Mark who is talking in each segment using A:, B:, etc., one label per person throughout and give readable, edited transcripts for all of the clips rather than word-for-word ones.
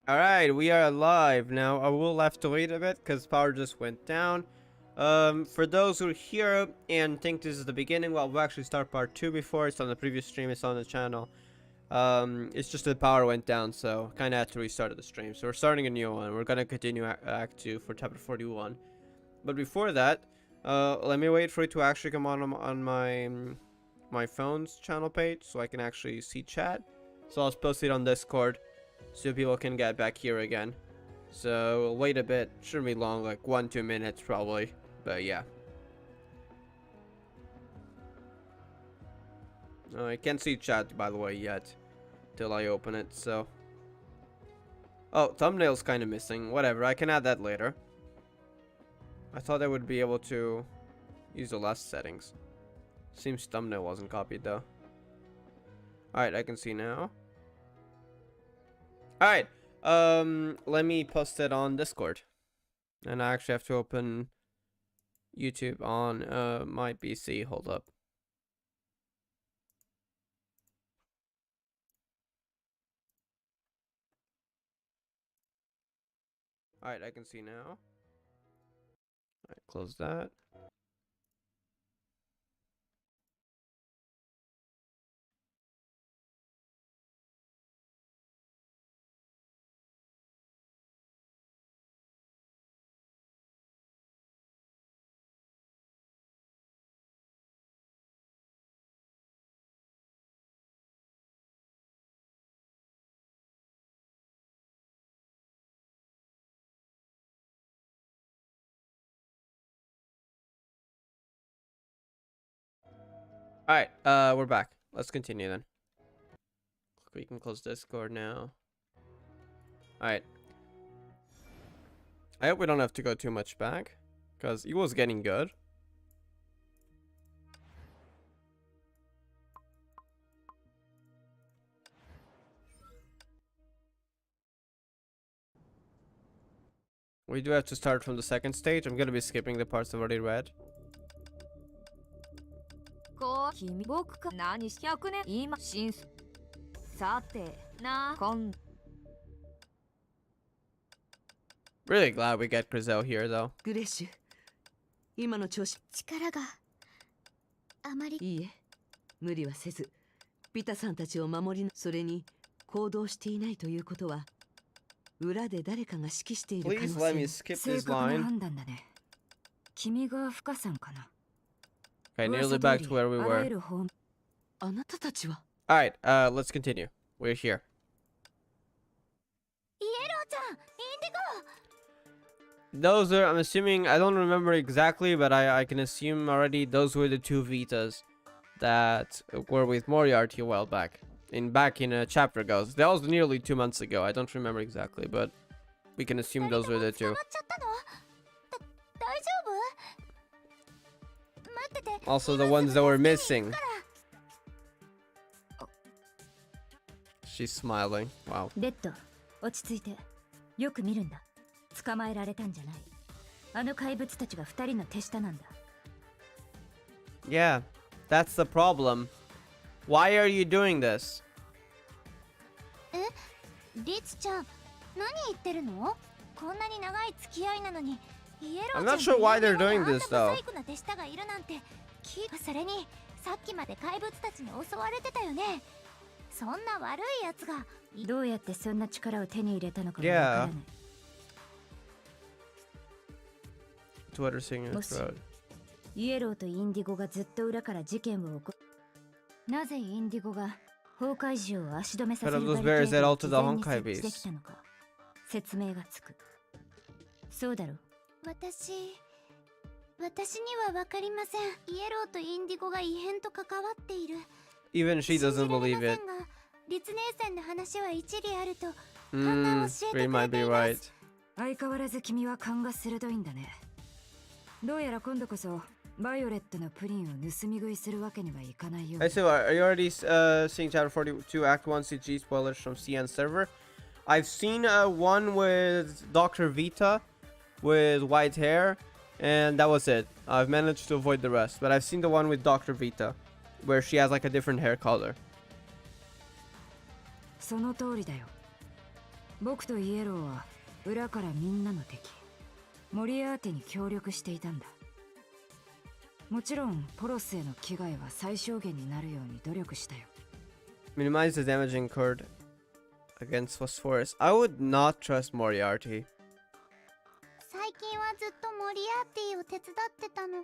A: Alright, we are live now. I will have to wait a bit because power just went down. For those who are here and think this is the beginning, well, we'll actually start part 2 before. It's on the previous stream, it's on the channel. It's just the power went down, so kind of had to restart the stream. So we're starting a new one. We're going to continue Act 2 for chapter 41. But before that, let me wait for it to actually come on my phone's channel page so I can actually see chat. So I'll post it on Discord so people can get back here again. So we'll wait a bit. Shouldn't be long, like 1-2 minutes probably. But yeah. I can't see chat by the way yet till I open it, so. Oh, thumbnail's kind of missing. Whatever, I can add that later. I thought I would be able to use the last settings. Seems thumbnail wasn't copied though. Alright, I can see now. Alright, let me post it on Discord. And I actually have to open YouTube on my PC. Hold up. Alright, I can see now. Alright, close that. Alright, we're back. Let's continue then. We can close Discord now. Alright. I hope we don't have to go too much back, because it was getting good. We do have to start from the second stage. I'm gonna be skipping the parts I've already read. Really glad we get GRISEO here though.
B: GRISEO 今の調子
C: 力があまり
B: いいえ無理はせずピタさんたちを守りのそれに行動していないということは裏で誰かが指揮している可能
A: Please let me
B: 性
A: skip this line.
C: 判断だね。君が深さんかな。
A: Okay, nearly back to where we were.
B: あなたたちは
A: Alright, let's continue. We're here.
C: イエローちゃん、インディゴ。
A: Those are, I'm assuming, I don't remember exactly, but I can assume already those were the two Vitas that were with Moriarchy a while back. Back in a chapter ago. That was nearly 2 months ago. I don't remember exactly, but we can assume those were the two. Also the ones that were missing. She's smiling. Wow.
C: レッド、落ち着いて。よく見るんだ。捕まえられたんじゃない。あの怪物たちが2人の手下なんだ。
A: Yeah, that's the problem. Why are you doing this?
C: リツちゃん、何言ってるの？こんなに長い付き合いなのに、イエロー
A: I'm
C: ちゃ
A: not
C: ん
A: sure why they're doing this
C: あんな
A: though.
C: ブサイクな手下がいるなんてそれにさっきまで怪物たちに襲われてたよね。そんな悪いやつがどうやってそんな力を手に入れたのかわからない。
A: It's what they're saying in the throat.
C: イエローとインディゴがずっと裏から事件を起こなぜインディゴが崩壊時を足止めさせるバリケードを事前に設置できたのか説明がつく。そうだろ。私にはわかりません。イエローとインディゴが異変と関わっている。
A: Even she doesn't believe it.
C: 立姉さんの話は一理あると
A: We might be right.
C: 相変わらず君は勘が鋭いんだね。どうやら今度こそバイオレットのプリンを盗み食いするわけにはいかないよ。
A: I see. Are you already seeing chapter 42 Act 1 CG spoilers from CN server? I've seen one with Dr. Vita with white hair, and that was it. I've managed to avoid the rest, but I've seen the one with Dr. Vita where she has like a different hair color.
C: その通りだよ。僕とイエローは裏からみんなの敵モリアーティに協力していたんだ。もちろんポロスへの危害は最小限になるように努力したよ。
A: Minimize the damage incurred against Phosphorus. I would not trust Moriarchy.
D: 最近はずっとモリアーティを手伝ってたの。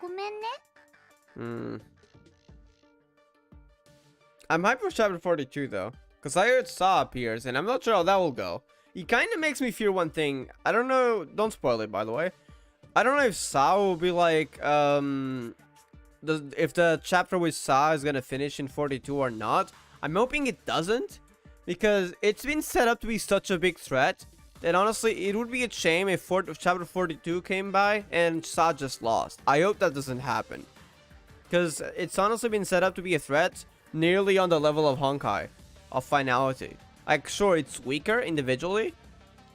D: ごめんね。
A: I'm hyped for chapter 42 though, because I heard Saw appears, and I'm not sure how that will go. He kind of makes me fear one thing. I don't know. Don't spoil it, by the way. I don't know if Saw will be like, if the chapter with Saw is gonna finish in 42 or not. I'm hoping it doesn't, because it's been set up to be such a big threat that honestly, it would be a shame if chapter 42 came by and Saw just lost. I hope that doesn't happen, because it's honestly been set up to be a threat nearly on the level of Honkai, of finality. Like, sure, it's weaker individually,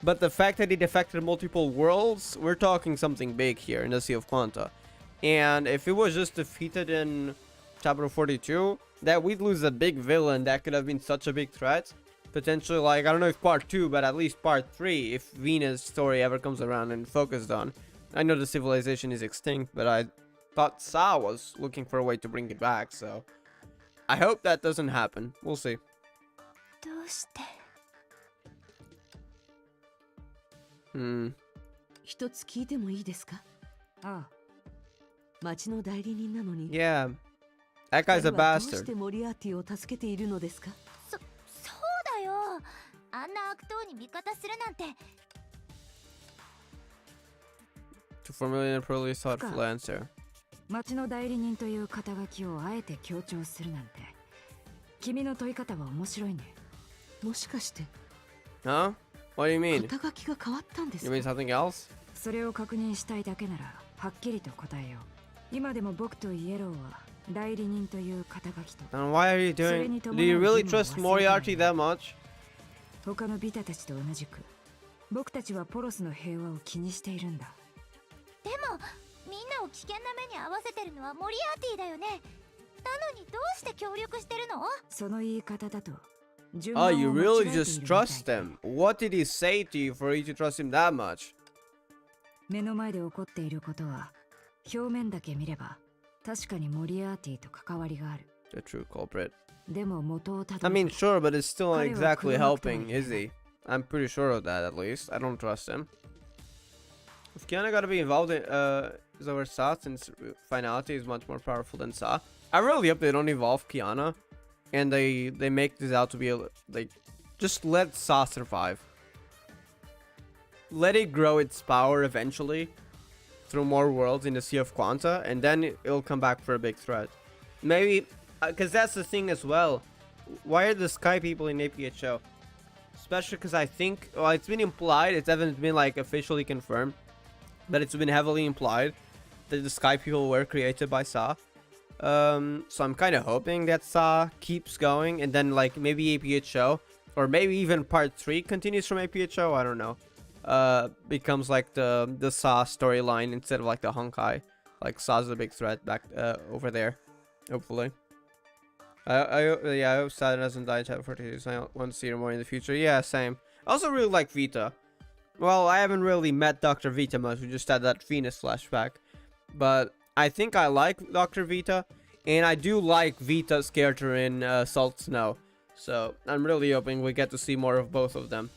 A: but the fact that it affected multiple worlds, we're talking something big here in the Sea of Quanta. And if it was just defeated in chapter 42, that we'd lose a big villain that could have been such a big threat. Potentially, like, I don't know if part 2, but at least part 3, if Venus' story ever comes around and focused on. I know the civilization is extinct, but I thought Sa was looking for a way to bring it back, so I hope that doesn't happen. We'll see.
C: どうして。
B: 一つ聞いてもいいですか？
C: ああ。
B: 町の代理人なのに。
A: Yeah, that guy's a
B: どうし
A: bastard.
B: てモリアーティを助けているのですか？
D: そうだよ。あんな悪党に味方するなんて。
A: To formulate a poorly thoughtful answer.
C: 町の代理人という肩書きをあえて強調するなんて。君の問い方は面白いね。
B: もしかして。
A: Huh? What do you mean?
B: 肩書きが変わったんです
A: You
B: か？
A: mean something else?
C: それを確認したいだけならはっきりと答えよう。今でも僕とイエローは代理人という肩書きと。
A: And why are you doing? Do you really trust Moriarchy that much?
C: 他のビタたちと同じく僕たちはポロスの平和を気にしているんだ。
D: でもみんなを危険な目に遭わせてるのはモリアーティだよね。なのにどうして協力してるの？
C: その言い方だと。
A: Oh, you really just trust him. What did he say to you for you to trust him that much?
C: 目の前で起こっていることは表面だけ見れば確かにモリアーティと関わりがある。
A: The true culprit.
C: でも元をたど
A: I
C: る
A: mean, sure, but it's still not exactly helping, is he? I'm pretty sure of that, at least. I don't trust him. If Kiana gotta be involved in, is over Sa, since finality is much more powerful than Sa. I really hope they don't evolve Kiana, and they make this out to be, like, just let Sa survive. Let it grow its power eventually, through more worlds in the Sea of Quanta, and then it'll come back for a big threat. Maybe, because that's the thing as well. Why are the Sky people in APHO? Especially because I think, well, it's been implied, it hasn't been like officially confirmed, but it's been heavily implied that the Sky people were created by Sa. So I'm kind of hoping that Sa keeps going, and then like maybe APHO, or maybe even part 3 continues from APHO, I don't know. Becomes like the Sa storyline instead of like the Honkai. Like Sa's a big threat back over there, hopefully. I hope Saturn doesn't die in chapter 42, so I want to see her more in the future. Yeah, same. I also really like Vita. Well, I haven't really met Dr. Vita much, we just had that Venus flashback. But I think I like Dr. Vita, and I do like Vita's character in Salt Snow. So I'm really hoping we get to see more of both of them.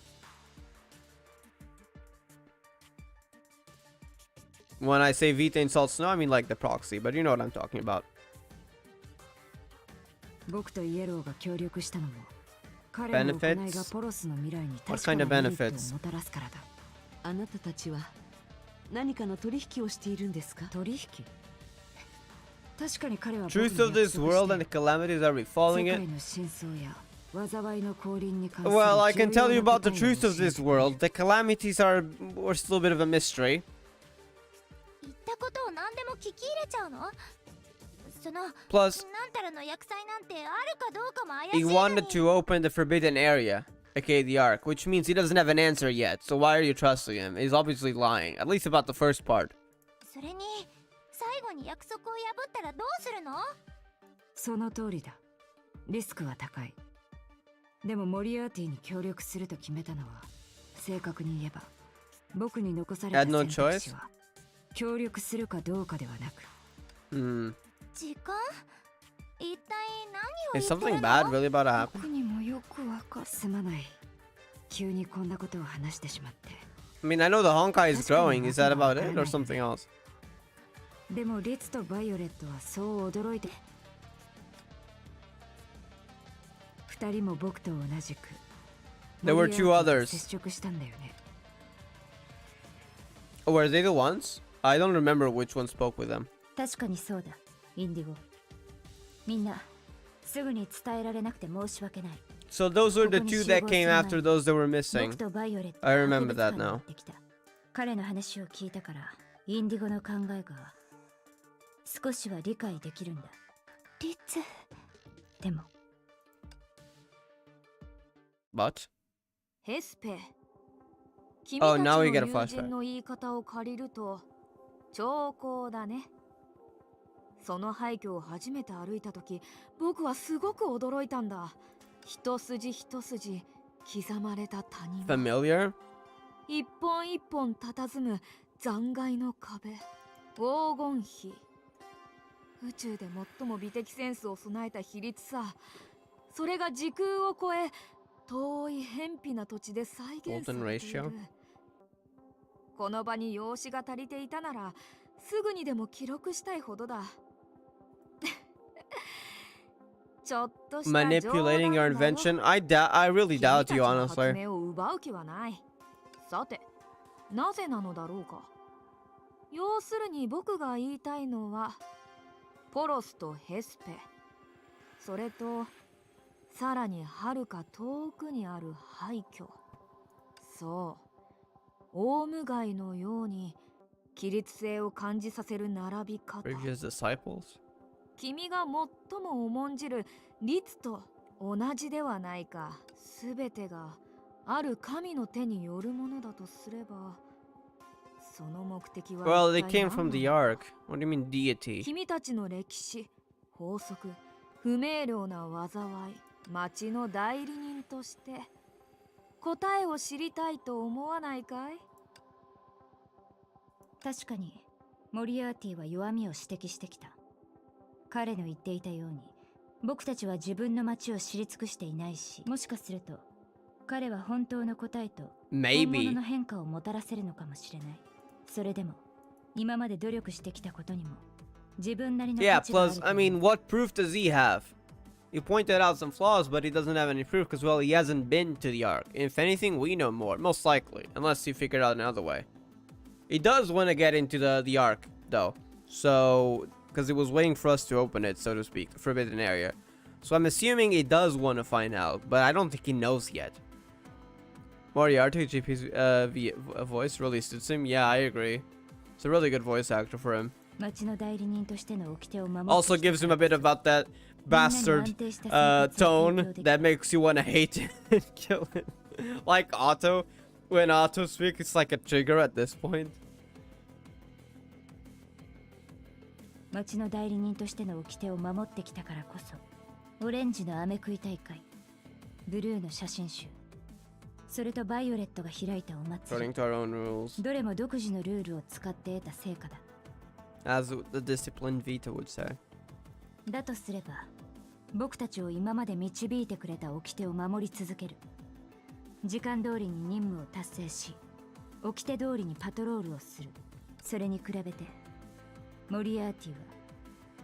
A: When I say Vita in Salt Snow, I mean like the proxy, but you know what I'm talking about.
C: 僕とイエローが協力したのも彼の行いがポロスの未来に確かなメリットをもたらすからだ。
B: あなたたちは何かの取引をしているんですか？
C: 取引？確かに彼は
A: Truth of this world and the calamities that are befalling it.
C: 世界の真相や災いの降臨に関する
A: Well, I can tell you about the
C: 重要な
A: truth of this world. The calamities are still a bit of a mystery.
D: 言ったことを何でも聞き入れちゃうの？その
A: Plus,
D: なんたらの厄災なんてあるかどうかも怪しい
A: he
D: の
A: wanted
D: に。
A: to open the forbidden area, aka the Ark, which means he doesn't have an answer yet. So why are you trusting him? He's obviously lying, at least about the first part.
D: それに最後に約束を破ったらどうするの？
C: その通りだ。リスクは高い。
B: でもモリアーティに協力すると決めたのは、正確に言えば僕に残された
A: Had no
B: 選択肢
A: choice?
B: は協力するかどうかではなく、
D: 時間一体何を
A: Is
D: 言って
A: something
D: るの
A: bad really about to happen?
B: 僕にもよくわかすまない。急にこんなことを話してしまって。
A: I mean, I know the Honkai is growing. Is that about it or something else?
B: でもリツとバイオレットはそう驚いて、二人も僕と同じく
A: There were two
B: モリアーティと
A: others.
B: 接触したんだよね。
A: Oh, were they the ones? I don't remember which one spoke with them.
C: 確かにそうだ、インディゴ。みんなすぐに伝えられなくて申し訳ない。
A: So those were the two that came after those that were
C: 僕
A: missing.
C: とバイオレット
A: I remember
C: 博物
A: that
C: 館に
A: now.
C: 行ってきた。彼の話を聞いたからインディゴの考えが少しは理解できるんだ。
D: リツ。
C: でも
A: But
E: ヘスペ、 君
A: Oh,
E: たち
A: now
E: の
A: we get a
E: 友
A: flashback.
E: 人の言い方を借りると兆候だね。その廃墟を初めて歩いた時、僕はすごく驚いたんだ。一筋一筋刻まれた谷間、
A: familiar?
E: 一本一本佇む残骸の壁、黄金比。宇宙で最も美的センスを備えた比率さ。それが時空を超え遠い偏僻な土地で再現さ
A: Golden
E: れている。
A: ratio?
E: この場に用紙が足りていたならすぐにでも記録したいほどだ。ちょっとした
A: Manipulating your invention? I really doubt you,
E: 君たちの発
A: honestly.
E: 明を奪う気はない。さて、なぜなのだろうか。要するに僕が言いたいのはポロスとヘスペ、それとさらにはるか遠くにある廃墟。そう、オウムガイのように規律性を感じさせる並び方。
A: Previous disciples?
E: 君が最も重んじる律と同じではないか。すべてがある神の手によるものだとすれば、その目的は
A: Well, they
E: 一体
A: came
E: 何
A: from
E: な
A: the
E: の？
A: Ark. What do you mean deity?
E: 君たちの歴史、法則、不明瞭な災い、町の代理人として答えを知りたいと思わないかい？
C: 確かにモリアーティは弱みを指摘してきた。彼の言っていたように僕たちは自分の町を知り尽くしていないし、もしかすると彼は本当の答えと本物
A: Maybe.
C: の変化をもたらせるのかもしれない。それでも今まで努力してきたことにも自分なりの
A: Yeah,
C: 価値がある
A: plus,
C: と
A: I
C: 思う。
A: mean, what proof does he have? You pointed out some flaws, but he doesn't have any proof because, well, he hasn't been to the Ark. If anything, we know more, most likely, unless he figured out another way. He does want to get into the Ark, though. So, because he was waiting for us to open it, so to speak, the forbidden area. So I'm assuming he does want to find out, but I don't think he knows yet. Moriarchy, GP's voice really suits him. Yeah, I agree. It's a really good voice actor for him.
C: 町の代理人としての掟を守って
A: Also
C: きた
A: gives him a bit about that bastard tone that makes you want to hate him and kill him. Like Otto. When Otto speaks, it's like a trigger at this point.
C: 町の代理人としての掟を守ってきたからこそ、オレンジの飴食い大会、ブルーの写真集、それとバイオレットが開いたお祭
A: According
C: り、
A: to our own rules.
C: どれも独自のルールを使って得た成果だ。
A: As the disciplined Vita would say.
C: だとすれば、僕たちを今まで導いてくれた掟を守り続ける。時間通りに任務を達成し、掟通りにパトロールをする。それに比べて、モリアーティは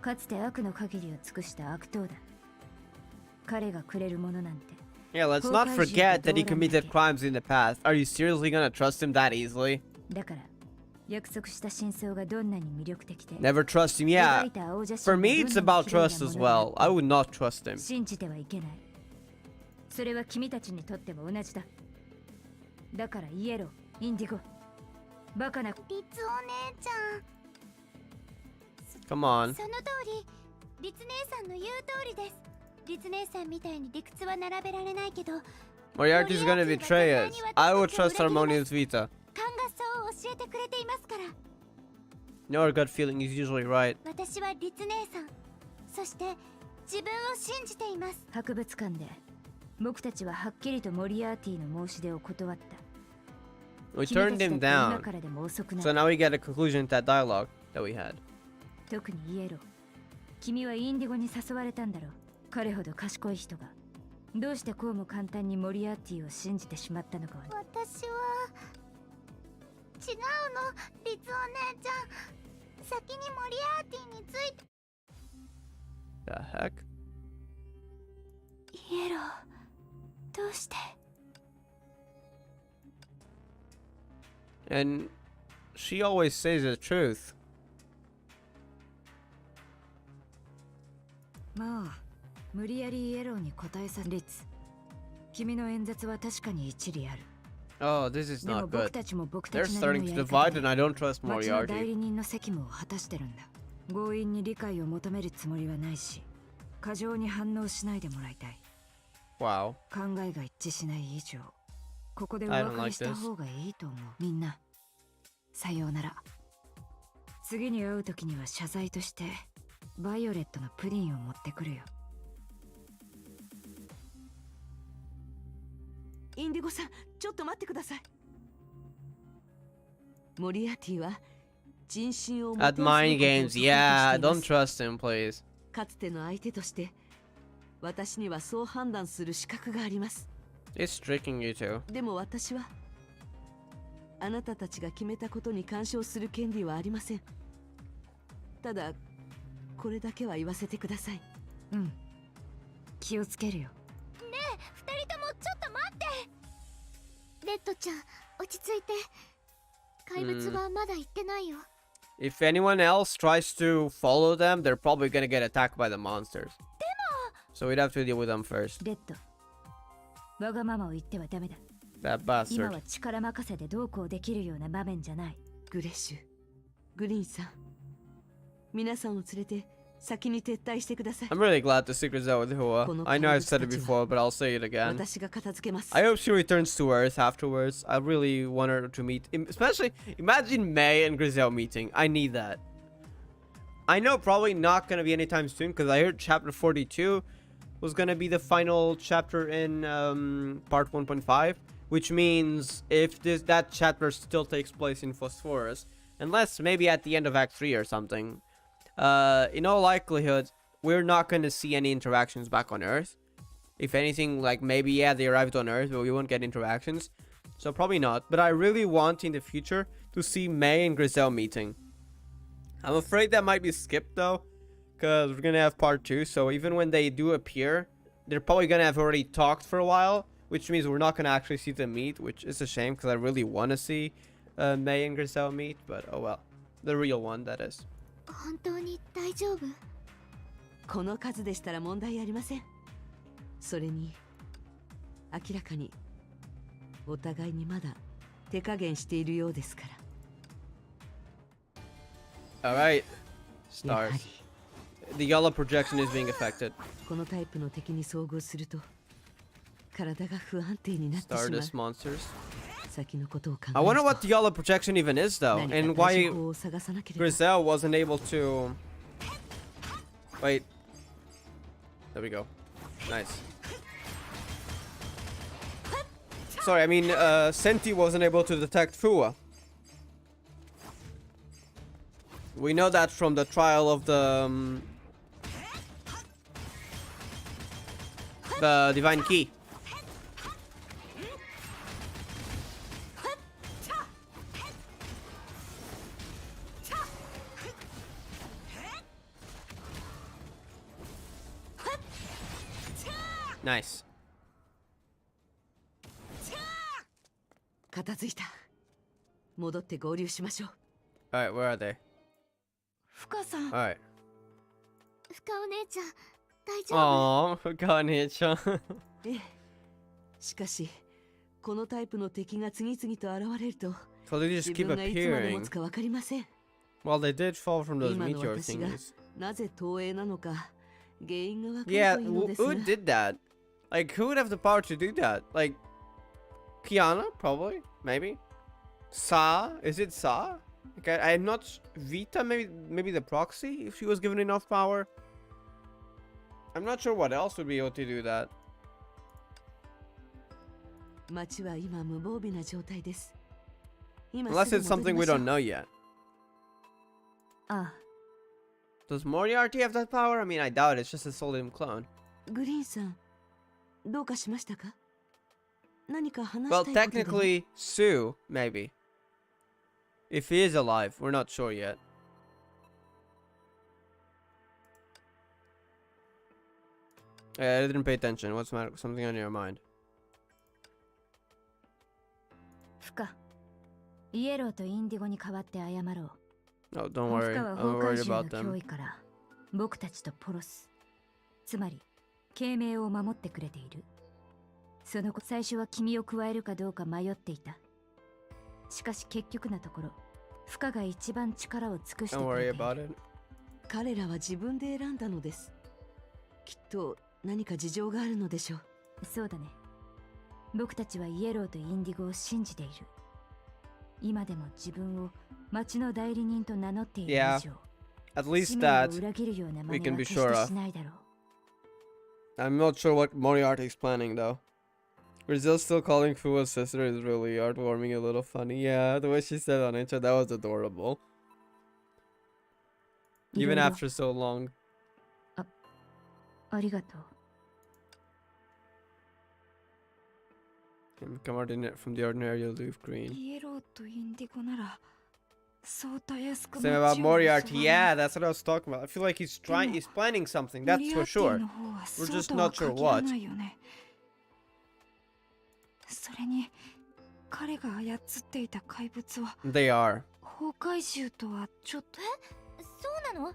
C: かつて悪の限りを尽くした悪党だ。彼がくれるものなんて。
A: Yeah, let's not forget that he committed crimes in the past. Are you seriously gonna trust him that easily?
C: だから約束した真相がどんなに魅力的で、
A: Never trust him, yeah. For me, it's about trust as well. I would not trust him.
C: 信じてはいけない。それは君たちにとっても同じだ。だからイエロー、インディゴ、バカな。
D: リツお姉ちゃん。
A: Come on.
D: その通り、リツ姉さんの言う通りです。リツ姉さんみたいに理屈は並べられないけど、
A: Moriarty's gonna betray us. I will trust Harmonious Vita.
D: 勘がそう教えてくれていますから。
A: No, our gut feeling is usually right.
D: 私はリツ姉さん、そして自分を信じています。
C: 博物館で僕たちははっきりとモリアーティの申し出を断った。
A: We turned him down.
C: 今からでも遅くない。
A: So now we get a conclusion to that dialogue that we had.
C: 特にイエロー。君はインディゴに誘われたんだろう。彼ほど賢い人がどうしてこうも簡単にモリアーティを信じてしまったのかは。
D: 私は違うの、リツお姉ちゃん。先にモリアーティについて。
A: The heck?
D: イエロー、どうして？
A: And she always says the truth.
C: まあ無理やりイエローに答えさせ。リツ、君の演説は確かに一理ある。
A: Oh, this is
C: でも
A: not
C: 僕
A: good.
C: たちも僕
A: They're
C: たちなり
A: starting
C: の
A: to
C: やり
A: divide
C: 方
A: and I don't trust
C: で町の代
A: Moriarty.
C: 理人の責務を果たしてるんだ。強引に理解を求めるつもりはないし、過剰に反応しないでもらいたい。
A: Wow.
C: 考えが一致しない以上、ここでお
A: I don't
C: 別れ
A: like
C: した
A: this.
C: 方がいいと思う。みんな、さようなら。次に会う時には謝罪としてバイオレットのプリンを持ってくるよ。
B: インディゴさん、ちょっと待ってください。モリアーティは人心を
A: At mind games, yeah, don't trust him, please.
B: かつての相手として私にはそう判断する資格があります。
A: It's tricking you too.
B: でも私はあなたたちが決めたことに干渉する権利はありません。ただこれだけは言わせてください。
C: うん、気をつけるよ。
D: ねえ、二人ともちょっと待って。レッドちゃん、落ち着いて。怪物はまだ行ってないよ。
A: If anyone else tries to follow them, they're probably gonna get attacked by the monsters. So we'd have to deal with them first.
C: レッド、わがままを言ってはダメだ。
A: That
C: 今
A: bastard.
C: は力任せでどうこうできるような場面じゃない。
B: グレッシュ、グリーンさん、皆さんを連れて先に撤退してください。
A: I'm really glad to see GRISEO with Hua. I know I've said it before, but I'll say it again.
B: 私が片付けます。
A: I hope she returns to Earth afterwards. I really want her to meet, especially imagine May and GRISEO meeting. I need that. I know probably not gonna be anytime soon because I heard chapter 42 was gonna be the final chapter in part 1.5, which means if that chapter still takes place in Phosphorus, unless maybe at the end of Act 3 or something, in all likelihood, we're not gonna see any interactions back on Earth. If anything, like maybe, yeah, they arrived on Earth, but we won't get interactions. So probably not. But I really want in the future to see May and GRISEO meeting. I'm afraid that might be skipped though, because we're gonna have part 2. So even when they do appear, they're probably gonna have already talked for a while, which means we're not gonna actually see them meet, which is a shame because I really want to see May and GRISEO meet. But oh well, the real one, that is.
D: 本当に大丈夫？
B: この数でしたら問題ありません。それに明らかにお互いにまだ手加減しているようですから。
A: Alright,
B: やは
A: stars.
B: り
A: The yellow projection is being affected.
B: このタイプの敵に遭遇すると体が不安定になってしまう。
A: Stardust monsters.
B: 先のことを考え
A: I
B: る
A: wonder
B: と
A: what the yellow projection even is though,
B: 何か
A: and
B: 対
A: why
B: 処法を探さなければ。
A: GRISEO wasn't able to. Wait. There we go. Nice. Sorry, I mean, Senti wasn't able to detect Fua. We know that from the trial of the divine key. Nice.
B: 片付いた。戻って合流しましょう。
A: Alright, where are they?
C: 深さん、
A: Alright.
D: 深お姉ちゃん、大丈夫？
A: Aww, Ganecha.
B: ええ。しかしこのタイプの敵が次々と現れると
A: So they just
B: 自
A: keep
B: 分がいつまで持
A: appearing.
B: つかわかりません。
A: Well, they did fall from those
B: 今の
A: meteor
B: 私が
A: thingies.
B: なぜ投影なのか原因がわかる
A: Yeah,
B: といいのですが。
A: who did that? Like, who would have the power to do that? Like, Kiana, probably, maybe. Sa, is it Sa? Okay, I'm not. Vita, maybe the proxy, if she was given enough power. I'm not sure what else would be able to do that.
B: 町は今無防備な状態です。今
A: Unless
B: す
A: it's
B: ぐ戻
A: something
B: りま
A: we
B: しょう。
A: don't know yet.
C: ああ、
A: Does Moriarty have that power? I mean, I doubt it. It's just a Solium clone.
B: グリーンさん、どうかしましたか？何か話
A: Well,
B: したいことでも。
A: technically, Sue, maybe. If he is alive, we're not sure yet. Yeah, I didn't pay attention. What's the matter? Something on your mind?
C: フカ。イエローとインディゴに代わって謝ろう。
A: Oh, don't
C: フ
A: worry.
C: カは
A: I'm
C: 崩壊
A: worried
C: 獣の
A: about
C: 脅
A: them.
C: 威から僕たちとポロス、つまり慶命を守ってくれている。その子最初は君を加えるかどうか迷っていた。しかし結局のところフカが一番力を尽くして
A: Don't
C: く
A: worry
C: れてい
A: about
C: る。
A: it.
B: 彼らは自分で選んだのです。きっと何か事情があるのでしょう。
C: そうだね。僕たちはイエローとインディゴを信じている。今でも自分を町の代理人と名乗っている以
A: Yeah,
C: 上、
A: at
C: 使
A: least
C: 命を
A: that
C: 裏切るような真
A: we
C: 似
A: can
C: は
A: be
C: 決
A: sure
C: して
A: of.
C: しないだろう。
A: I'm not sure what Moriarty's planning, though. Brazil still calling Fu a sister is really heartwarming, a little funny. Yeah, the way she said on intro, that was adorable. Even after so long.
C: ありがとう。
A: Him come from the ordinary aloof green.
E: イエローとインディゴならそうたやすく
A: Same about Moriarty. Yeah, that's what I was talking about. I feel like he's planning something, that's for sure. We're just not sure what.
E: それに彼が操っていた怪物は
A: They are.
E: 崩壊獣とはちょっと。
D: そうなの？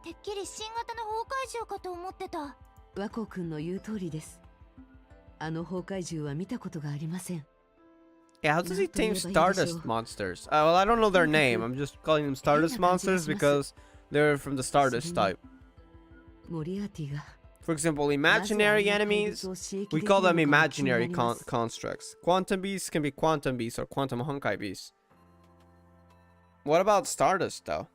D: てっきり新型の崩壊獣かと思ってた。
B: 和光くんの言う通りです。あの崩壊獣は見たことがありません。
A: Yeah, how does he tame Stardust monsters? Well, I don't know their name. I'm just calling them Stardust monsters because they're from the Stardust type.
B: モリアーティが
A: For example, imaginary enemies, we call them imaginary constructs. Quantum beasts can be quantum beasts or quantum Honkai beasts. What about Stardust, though?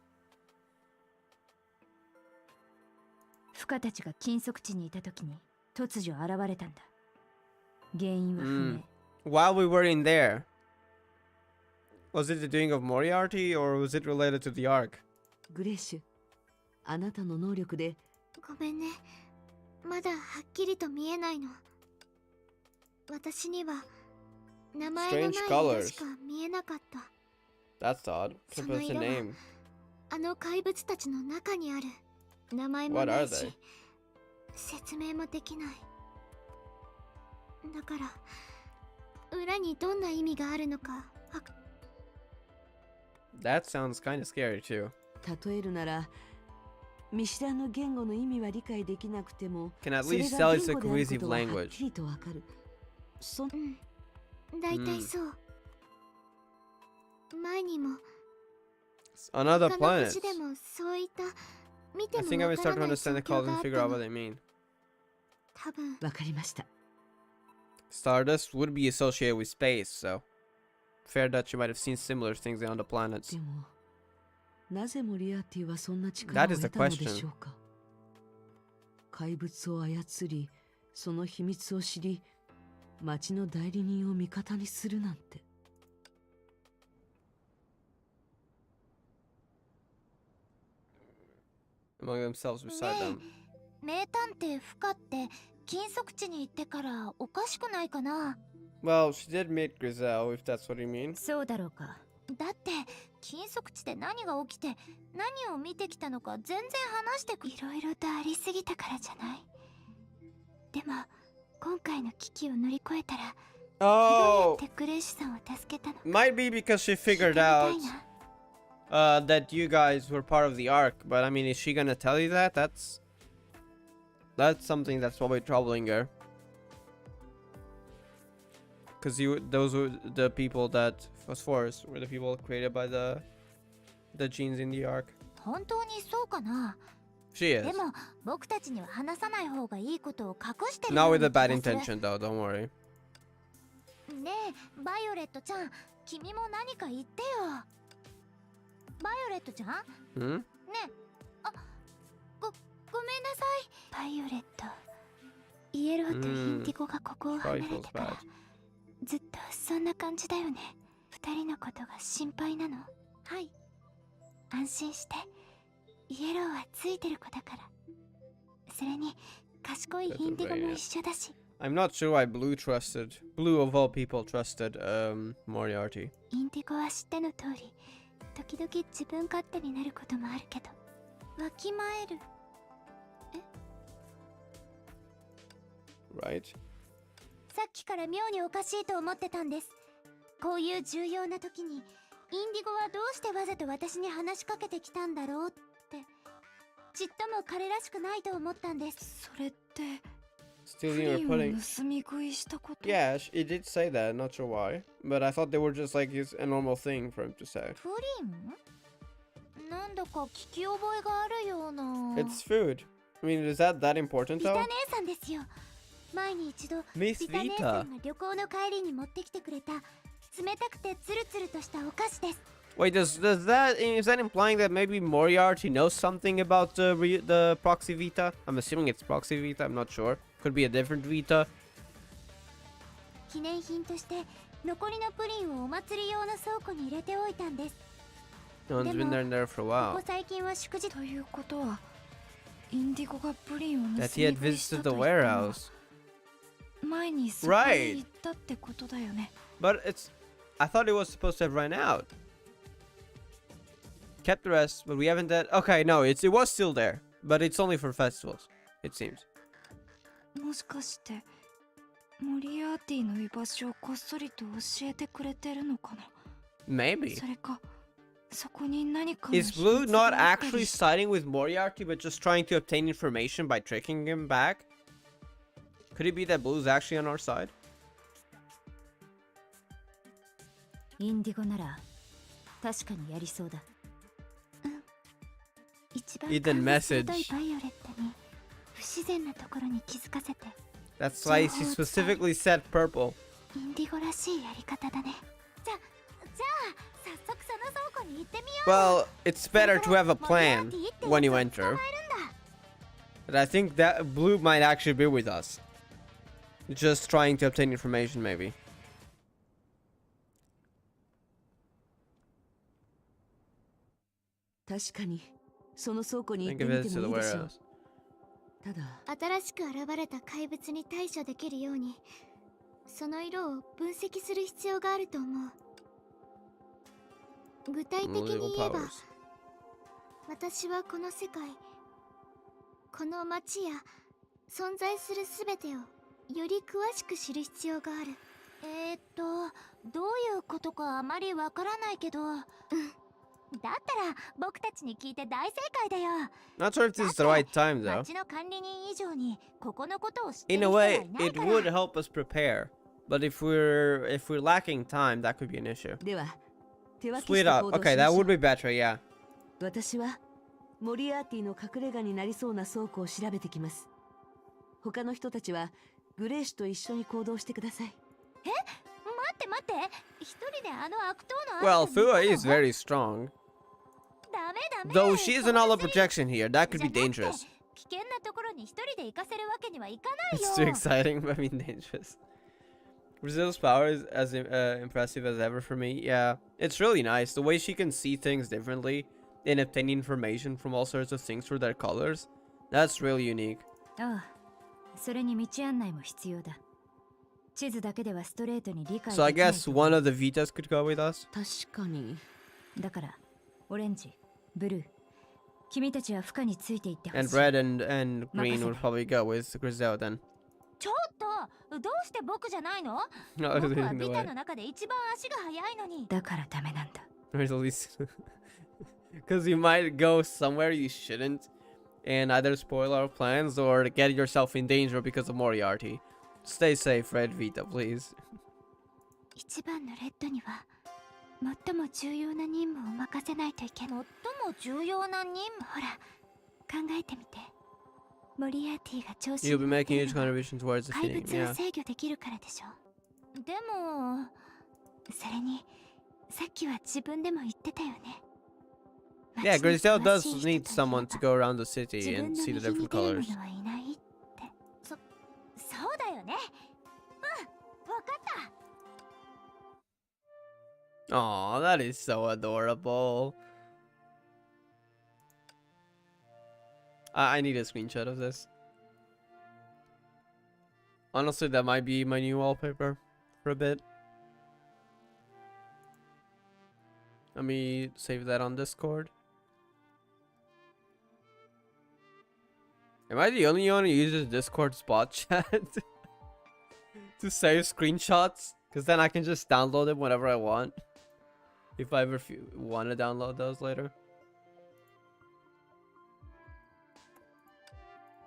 C: フカたちが禁足地にいた時に突如現れたんだ。原因は不明。
A: While we were in there, was it the doing of Moriarty or was it related to the Ark?
B: グレッシュ、あなたの能力で
D: ごめんね。まだはっきりと見えないの。私には名前のない色しか見えなかった。
A: That's odd. Could put a name.
D: あの怪物たちの中にある。名前もないし、説明もできない。だから裏にどんな意味があるのか。
A: That sounds kind of scary too.
B: 例えるなら、見知らぬ言語の意味は理解できなくても、
A: Can at
B: それ
A: least
B: が
A: tell
B: 言
A: it's a
B: 語であるこ
A: cohesive
B: とははっ
A: language.
B: きりとわかる。
D: だいたいそう。前にも
A: On other
D: 他の
A: planets.
D: 星でもそういった見て
A: I
D: も
A: think I
D: わ
A: will
D: か
A: start
D: ら
A: to
D: ない
A: understand
D: 状
A: the
D: 況
A: calls
D: があ
A: and
D: っ
A: figure
D: た
A: out
D: の。
A: what they mean.
D: 多分
B: わかりました。
A: Stardust would be associated with space, so fair that you might have seen similar things on the planets.
B: でも、なぜモリアーティはそんな力
A: That
B: を
A: is the
B: 得たのでしょうか。怪物を操り、その秘密を知り、町の代理人を味方にするなんて。
A: Among themselves beside them.
D: 名探偵フカって禁足地に行ってからおかしくないかな。
A: Well, she did meet GRISEO, if that's what you mean.
C: そうだろうか。
D: だって禁足地で何が起きて何を見てきたのか全然話してく。いろいろとありすぎたからじゃない。でも今回の危機を乗り越えたらどうや
A: Oh,
D: ってグレイシュさんを助けたのか
A: might be because she
D: 知って
A: figured
D: みた
A: out
D: いな。
A: that you guys were part of the Ark. But I mean, is she gonna tell you that? That's something that's probably troubling her. Because those were the people that Phosphorus were the people created by the genes in the Ark.
D: 本当にそうかな。
A: She is.
D: でも僕たちには話さない方がいいことを隠してる
A: Not
D: よう
A: with a
D: な気
A: bad
D: がする。
A: intention, though. Don't worry.
D: ねえバイオレットちゃん、君も何か言ってよ。バイオレットちゃん、
A: Hmm?
D: ねえ、ごめんなさい。バイオレット、イエローとインディゴがここを離れ
A: Probably
D: て
A: feels
D: から
A: bad.
D: ずっとそんな感じだよね。二人のことが心配なの。はい。安心して。イエローはついてる子だから。それに賢いインディゴも一緒だし。
A: I'm not sure why Blue of all people trusted Moriarchy.
D: インディゴは知っての通り、時々自分勝手になることもあるけど、わきまえる。
A: Right?
D: さっきから妙におかしいと思ってたんです。こういう重要な時にインディゴはどうしてわざと私に話しかけてきたんだろうって、ちっとも彼らしくないと思ったんです。
E: それってプ
A: Stealing
E: リ
A: or
E: ンを
A: pudding.
E: 盗み食いしたこと。
A: Yeah, it did say that. Not sure why, but I thought they were just like a normal thing for him to say.
D: プリン？なんだか聞き覚えがあるような。
A: It's food. I mean, is that important
D: ビタ
A: though?
D: 姉さんですよ。前に一度
A: Miss
D: ビタ姉
A: Vita.
D: さんが旅行の帰りに持ってきてくれた冷たくてツルツルとしたお菓子です。
A: Wait, is that implying that maybe Moriarty knows something about the Proxy Vita? I'm assuming it's Proxy Vita. I'm not sure. Could be a different Vita.
D: 記念品として残りのプリンをお祭り用の倉庫に入れておいたんです。
A: No one's been there for a
D: こ
A: while.
D: こ最近は祝日。
E: ということはインディゴがプリンを盗み
A: That
E: 食
A: he
E: い
A: had
E: した
A: visited
E: と
A: the
E: 言ったのは
A: warehouse.
E: 前にそこに
A: Right.
E: 行ったってことだよね。
A: But I thought it was supposed to have run out. Kept the rest, but we haven't that. Okay, no, it was still there, but it's only for festivals, it seems.
E: もしかしてモリアーティの居場所をこっそりと教えてくれてるのかな。
A: Maybe.
E: それかそこに何かの
A: Is
E: 秘
A: Blue
E: 密
A: not
E: があったり
A: actually siding with Moriarty, but just trying to obtain information by tricking him back? Could it be that Blue's actually on our side?
C: インディゴなら確かにやりそうだ。
D: 一番
A: He
D: 感
A: didn't
D: の鋭
A: message.
D: いバイオレットに不自然なところに気づかせて。
A: That's why he specifically said purple.
D: インディゴらしいやり方だね。じゃあ早速その倉庫に行ってみよう。
A: Well, it's better to have a plan when you enter. But I think that Blue might actually be with us. Just trying to obtain information, maybe.
B: 確かにその倉庫に行っ
A: Think
B: て
A: of
B: み
A: it
B: て
A: to
B: も
A: the
B: いいでしょう。
A: warehouse.
B: ただ
D: 新しく現れた怪物に対処できるようにその色を分析する必要があると思う。具体的に
A: Illegal
D: 言えば
A: powers.
D: 私はこの世界この街や存在するすべてをより詳しく知る必要がある。どういうことかあまりわからないけど、だったら僕たちに聞いて大正解だよ。
A: Not sure if this is the right time, though.
D: 街の管理人以上にここのことを知ってい
A: In
D: る
A: a
D: 人はい
A: way,
D: ない
A: it
D: から。
A: would help us prepare. But if we're lacking time, that could be an issue.
B: では手分けし
A: Split
B: て
A: up.
B: 行動し
A: Okay,
B: ま
A: that
B: しょ
A: would
B: う。
A: be better, yeah.
B: 私はモリアーティの隠れ家になりそうな倉庫を調べてきます。他の人たちはグレーシュと一緒に行動してください。
D: 待って一人であの悪党の
A: Well,
D: 相手に
A: Fua
D: 行
A: is
D: くの？
A: very strong.
D: ダメ
A: Though she is an all of protection here, that could be
D: じゃなくて
A: dangerous.
D: 危険なところに一人で行かせるわけにはいかない
A: It's too
D: よ。
A: exciting, but I mean dangerous. Brazil's power is as impressive as ever for me. Yeah, it's really nice. The way she can see things differently and obtain information from all sorts of things through their colors. That's really unique.
C: ああ、それに道案内も必要だ。地図だけではストレートに理解
A: So I
C: できない
A: guess
C: と思う。
A: one of the Vitas could go with us.
B: 確かに。
C: だからオレンジ、ブルー、君たちは負荷についていってほしい。
A: And red and green would probably go with GRISEO then.
D: ちょっとどうして僕じゃないの？
A: No,
D: 僕は
A: in the
D: ビタ
A: way.
D: の中で一番足が速いのに。
C: だからダメなんだ。
A: Or at least because you might go somewhere you shouldn't and either spoil our plans or get yourself in danger because of Moriarty. Stay safe, Red Vita, please.
D: 一番のレッドには最も重要な任務を任せないといけない。最も重要な任務？ほら考えてみて。モリアーティが調子
A: You'll be
D: に乗っ
A: making
D: て
A: a
D: る
A: huge
D: のは
A: contribution towards
D: 怪
A: defeating.
D: 物を
A: Yeah.
D: 制御できるからでしょ。でもそれにさっきは自分でも言ってたよね。
A: Yeah,
D: 街に
A: GRISEO
D: 詳
A: does
D: しい人
A: need
D: たちは
A: someone to go around the
D: 自
A: city
D: 分
A: and
D: の
A: see the
D: 右に
A: different
D: 出る
A: colors.
D: 者はいないって。そうだよね。わかった。
A: Aw, that is so adorable. I need a screenshot of this. Honestly, that might be my new wallpaper for a bit. Let me save that on Discord. Am I the only one who uses Discord spot chat to save screenshots? Because then I can just download it whenever I want. If I ever want to download those later.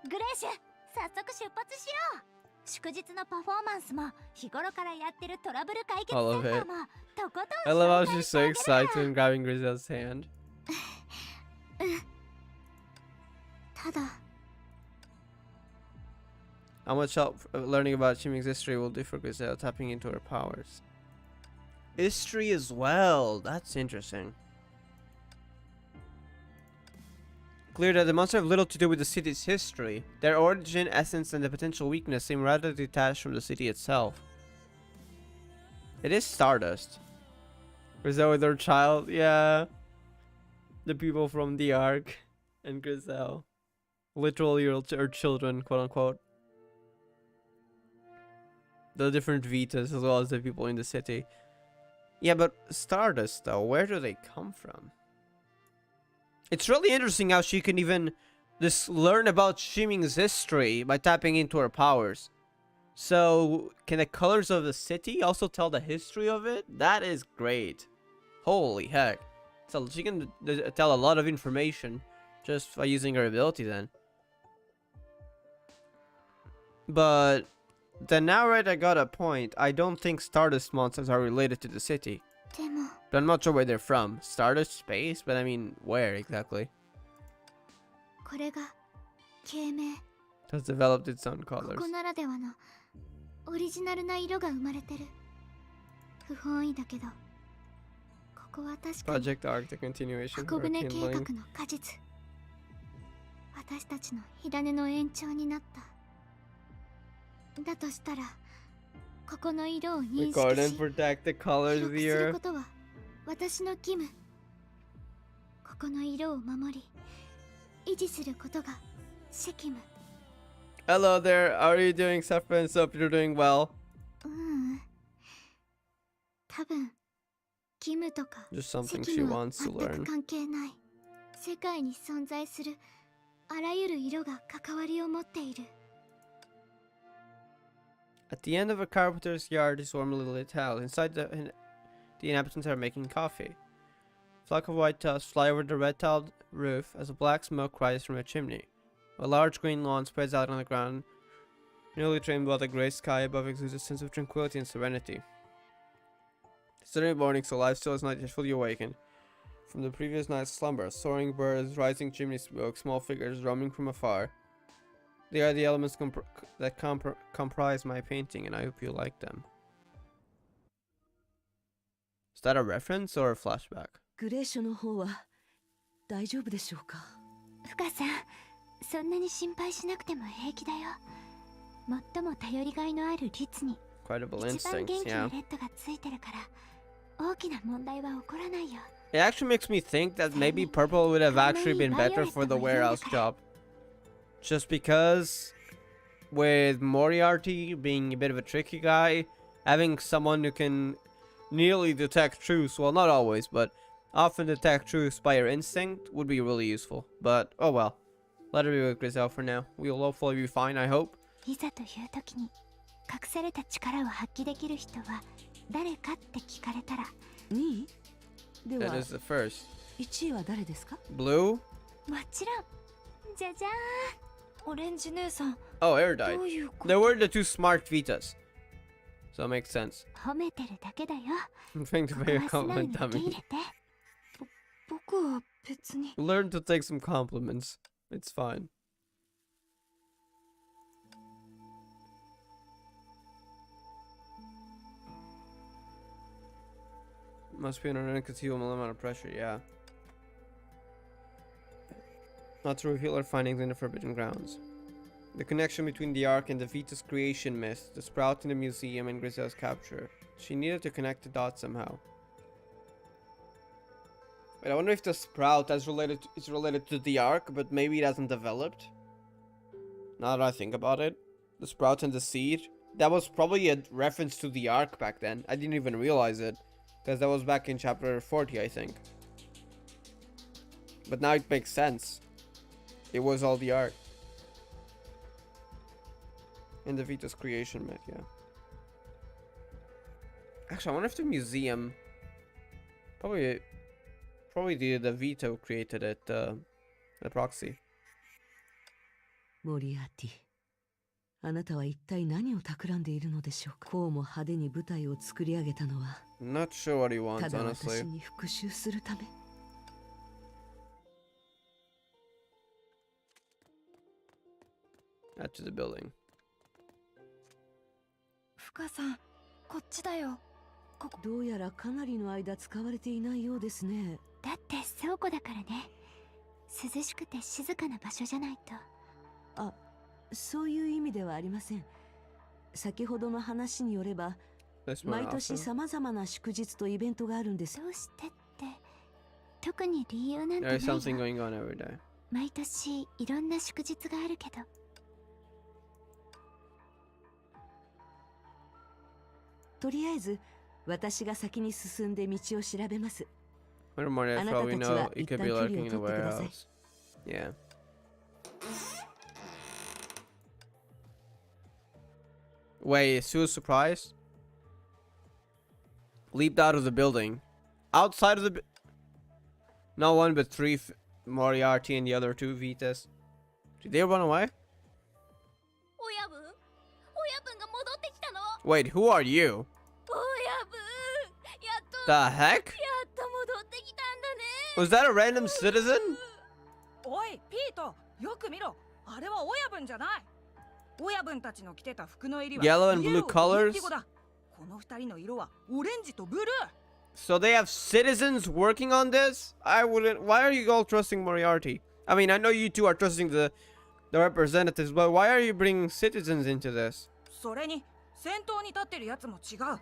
D: グレイシュ、早速出発しよう。祝日のパフォーマンスも日頃からやってるトラブル解決センターもとことん
A: I love how
D: 紹介
A: she's
D: して
A: so
D: あげる
A: excited
D: わ。
A: when grabbing Grisel's hand.
D: ただ
A: How much help learning about Chiming's history will do for Grisel tapping into her powers? History as well. That's interesting. Clear that the monsters have little to do with the city's history. Their origin, essence, and the potential weakness seem rather detached from the city itself. It is Stardust. Grisel with her child, yeah. The people from the Ark and Grisel. Literally her children, quote unquote. The different Vitas as well as the people in the city. Yeah, but Stardust though, where do they come from? It's really interesting how she can even just learn about Shiming's history by tapping into her powers. So, can the colors of the city also tell the history of it? That is great. Holy heck. So she can tell a lot of information just by using her ability then. But the narrator got a point. I don't think Stardust monsters are related to the city.
D: でも
A: But I'm not sure where they're from. Stardust space? But I mean, where exactly?
D: これが慶明
A: It has developed its own
D: こ
A: colors.
D: こならではのオリジナルな色が生まれてる。不本意だけどここは確かに
A: Project Arc, the continuation
D: 箱
A: for
D: 舟計画
A: kindling.
D: の果実。私たちの火種の延長になった。だとしたらここの色を認
A: Record
D: 識
A: and
D: し
A: protect the colors
D: 記
A: of
D: 録
A: the
D: する
A: earth.
D: ことは私の義務。ここの色を守り維持することが責務。
A: Hello there, how are you doing, Saffron? Hope you're doing well.
D: 多分義務とか
A: Just something
D: 責
A: she
D: 務は
A: wants to
D: 全く
A: learn.
D: 関係ない。世界に存在するあらゆる色が関わりを持っている。
A: At the end of a carpenter's yard is warmly lit house. Inside the inhabitants are making coffee. A flock of white doves fly over the red tiled roof as a black smoke rises from a chimney. A large green lawn spreads out on the ground, nearly trimmed by the grey sky above exudes a sense of tranquility and serenity. It's early morning, so life still is not yet fully awakened. From the previous night's slumber, soaring birds, rising chimney smoke, small figures roaming from afar. They are the elements that comprise my painting, and I hope you like them. Is that a reference or a flashback?
B: グレーショの方は大丈夫でしょうか。
D: 深さん、そんなに心配しなくても平気だよ。最も頼りがいのある律に
A: Credible
D: 一番
A: instincts,
D: 元気な
A: yeah.
D: レッドがついてるから大きな問題は起こらないよ。
A: It actually makes me think that maybe purple would have actually been better for the warehouse job. Just because with Moriarchy being a bit of a tricky guy, having someone who can nearly detect truths, well, not always, but often detect truths by her instinct would be really useful. But, oh well. Let her be with GRISEO for now. We'll hopefully be fine, I hope.
D: いざという時に隠された力を発揮できる人は誰かって聞かれたら
B: 2位で
A: That
B: は
A: is the first.
B: 1位は誰ですか。
A: Blue?
D: もちろんじゃじゃーん。
E: オレンジ姉さん
A: Oh, Air died.
E: どういうこ
A: They
E: と
A: were the two smart Vitas. So it makes sense.
D: 褒めてるだけだよ。
A: I'm trying to
D: ここ
A: pay a
D: は素直
A: compliment,
D: に受け
A: dummy.
D: 入れて。
E: 僕は別に
A: Learn to take some compliments. It's fine. Must be under an inconceivable amount of pressure, yeah. Not to reveal her findings in the Forbidden Grounds. The connection between the Ark and the Vita's creation myth, the sprout in the museum, and GRISEO's capture. She needed to connect the dots somehow. Wait, I wonder if the sprout is related to the arc, but maybe it hasn't developed. Now that I think about it, the sprout and the seed, that was probably a reference to the arc back then. I didn't even realize it, because that was back in chapter 40, I think. But now it makes sense. It was all the arc. In the Vita's creation myth, yeah. Actually, I wonder if the museum probably the Vito created it, the proxy.
B: Moriarchy, あなたは一体何を企んでいるのでしょうか。こうも派手に舞台を作り上げたのは、
A: Not sure what he wants,
B: ただ
A: honestly.
B: 私に復讐するため。
A: Add to the building.
C: 深さん、こっちだよ。
B: どうやらかなりの間使われていないようですね。
D: だって倉庫だからね。涼しくて静かな場所じゃないと。
B: あ、そういう意味ではありません。先ほどの話によれば、
A: This one
B: 毎年
A: also.
B: さまざまな祝日とイベントがあるんです。
D: どうしてって、特に理由なんてな
A: There
D: い
A: is
D: よ。
A: something going on every day.
D: 毎年いろんな祝日があるけど。
B: とりあえず私が先に進んで道を調べます。
A: Wonder more, that's all we know. It could be lurking in the
B: あなたたちは一旦距離を取ってください。
A: warehouse. Yeah. Wait, is Sue surprised? Leaped out of the building. Outside of the not one but three Moriarty and the other two Vitas. Did they run away?
D: 親分が戻ってきたの。
A: Wait, who are you?
D: 親分、やっと
A: The heck?
D: 戻ってきたんだね。
A: Was that a random citizen?
E: おいピート、よく見ろ。あれは親分じゃない。親分たちの着てた服の入りは
A: Yellow and blue
E: イエローと
A: colors?
E: インディゴだ。この二人の色はオレンジとブルー。
A: So they have citizens working on this? I wouldn't. Why are you all trusting Moriarty? I mean, I know you two are trusting the representatives, but why are you bringing citizens into this?
E: それに先頭に立ってるやつも違う。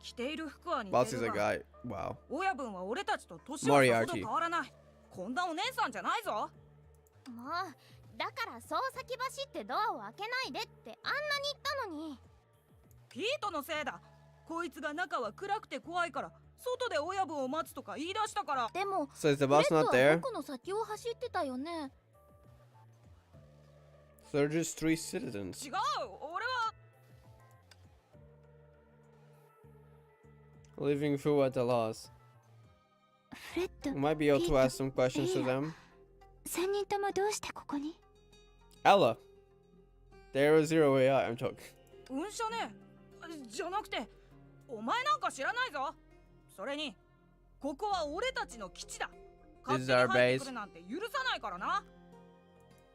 E: 着ている服は似
A: Boss
E: て
A: is a
E: るが、
A: guy. Wow.
E: 親分は俺たちと年はさほど
A: Moriarty
E: 変わらない。こんなお姉さんじゃないぞ。
D: もう、だからそう先走ってドアを開けないでってあんなに言ったのに。
E: ピートのせいだ。こいつが中は暗くて怖いから外で親分を待つとか言い出したから。
D: でも、
A: So is the
D: レ
A: boss
D: ッド
A: not
D: は
A: there?
D: 僕の先を走ってたよね。
A: So they're just three citizens.
E: 違う、俺は。
A: Living through at a loss.
D: フレッド、
A: We might be able to ask some questions to them.
D: 3人ともどうしてここに？
A: Ella. There is zero way out. I'm joking.
E: うんしゃね。じゃなくて、お前なんか知らないぞ。それに、ここは俺たちの基地だ。
A: This
E: 勝
A: is
E: 手に
A: our
E: 入って
A: base.
E: くるなんて許さないからな。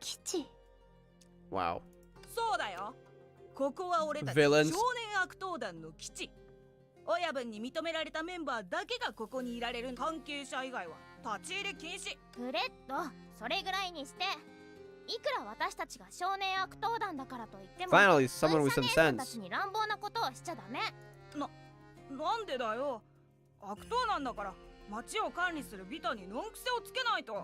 D: 基地。
A: Wow.
E: そうだよ。ここは俺たち
A: Villains
E: 少年悪党団の基地。親分に認められたメンバーだけがここにいられる。関係者以外は立ち入り禁止。
D: フレッド、それぐらいにして。いくら私たちが少年悪党団だからと言っても、
A: Finally, someone with
D: 文
A: some
D: 社姉さんた
A: sense.
D: ちに乱暴なことをしちゃダメ。
E: なんでだよ。悪党なんだから町を管理するビタにノンクセをつけないと。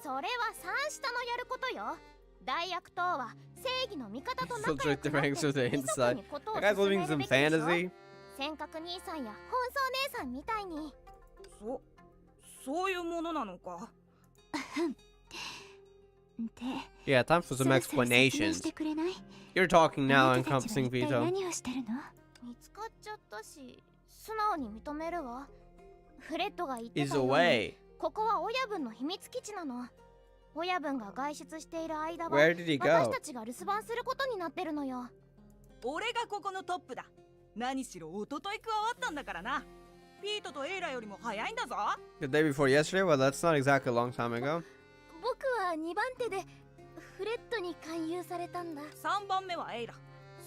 D: それは三下のやることよ。大悪党は正義の味方と
A: So
D: 仲良
A: trick
D: く
A: the
D: なって
A: ranks of the
D: 密か
A: inside.
D: にことを
A: That guy's
D: 進め
A: living
D: る
A: some
D: べきでしょ。
A: fantasy.
D: 尖閣兄さんや本草姉さんみたいに。
E: そういうものなのか。
D: で、
A: Yeah, time for
D: そ
A: some
D: ろそろ説明
A: explanations.
D: してくれない？
A: You're talking
D: あ
A: now,
D: なたたちは
A: encompassing
D: 一体
A: Vito.
D: 何をしてるの？見つかっちゃったし、素直に認めるわ。フレッドが言って
A: He's
D: たように、
A: away.
D: ここは親分の秘密基地なの。親分が外出している間は、
A: Where did he
D: 私
A: go?
D: たちが留守番することになってるのよ。
E: 俺がここのトップだ。何しろ一昨日加わったんだからな。ピートとエイラよりも早いんだぞ。
A: The day before yesterday? Well, that's not exactly a long time ago.
D: 僕は2番手でフレッドに勧誘されたんだ。
E: 3番目はエイラ。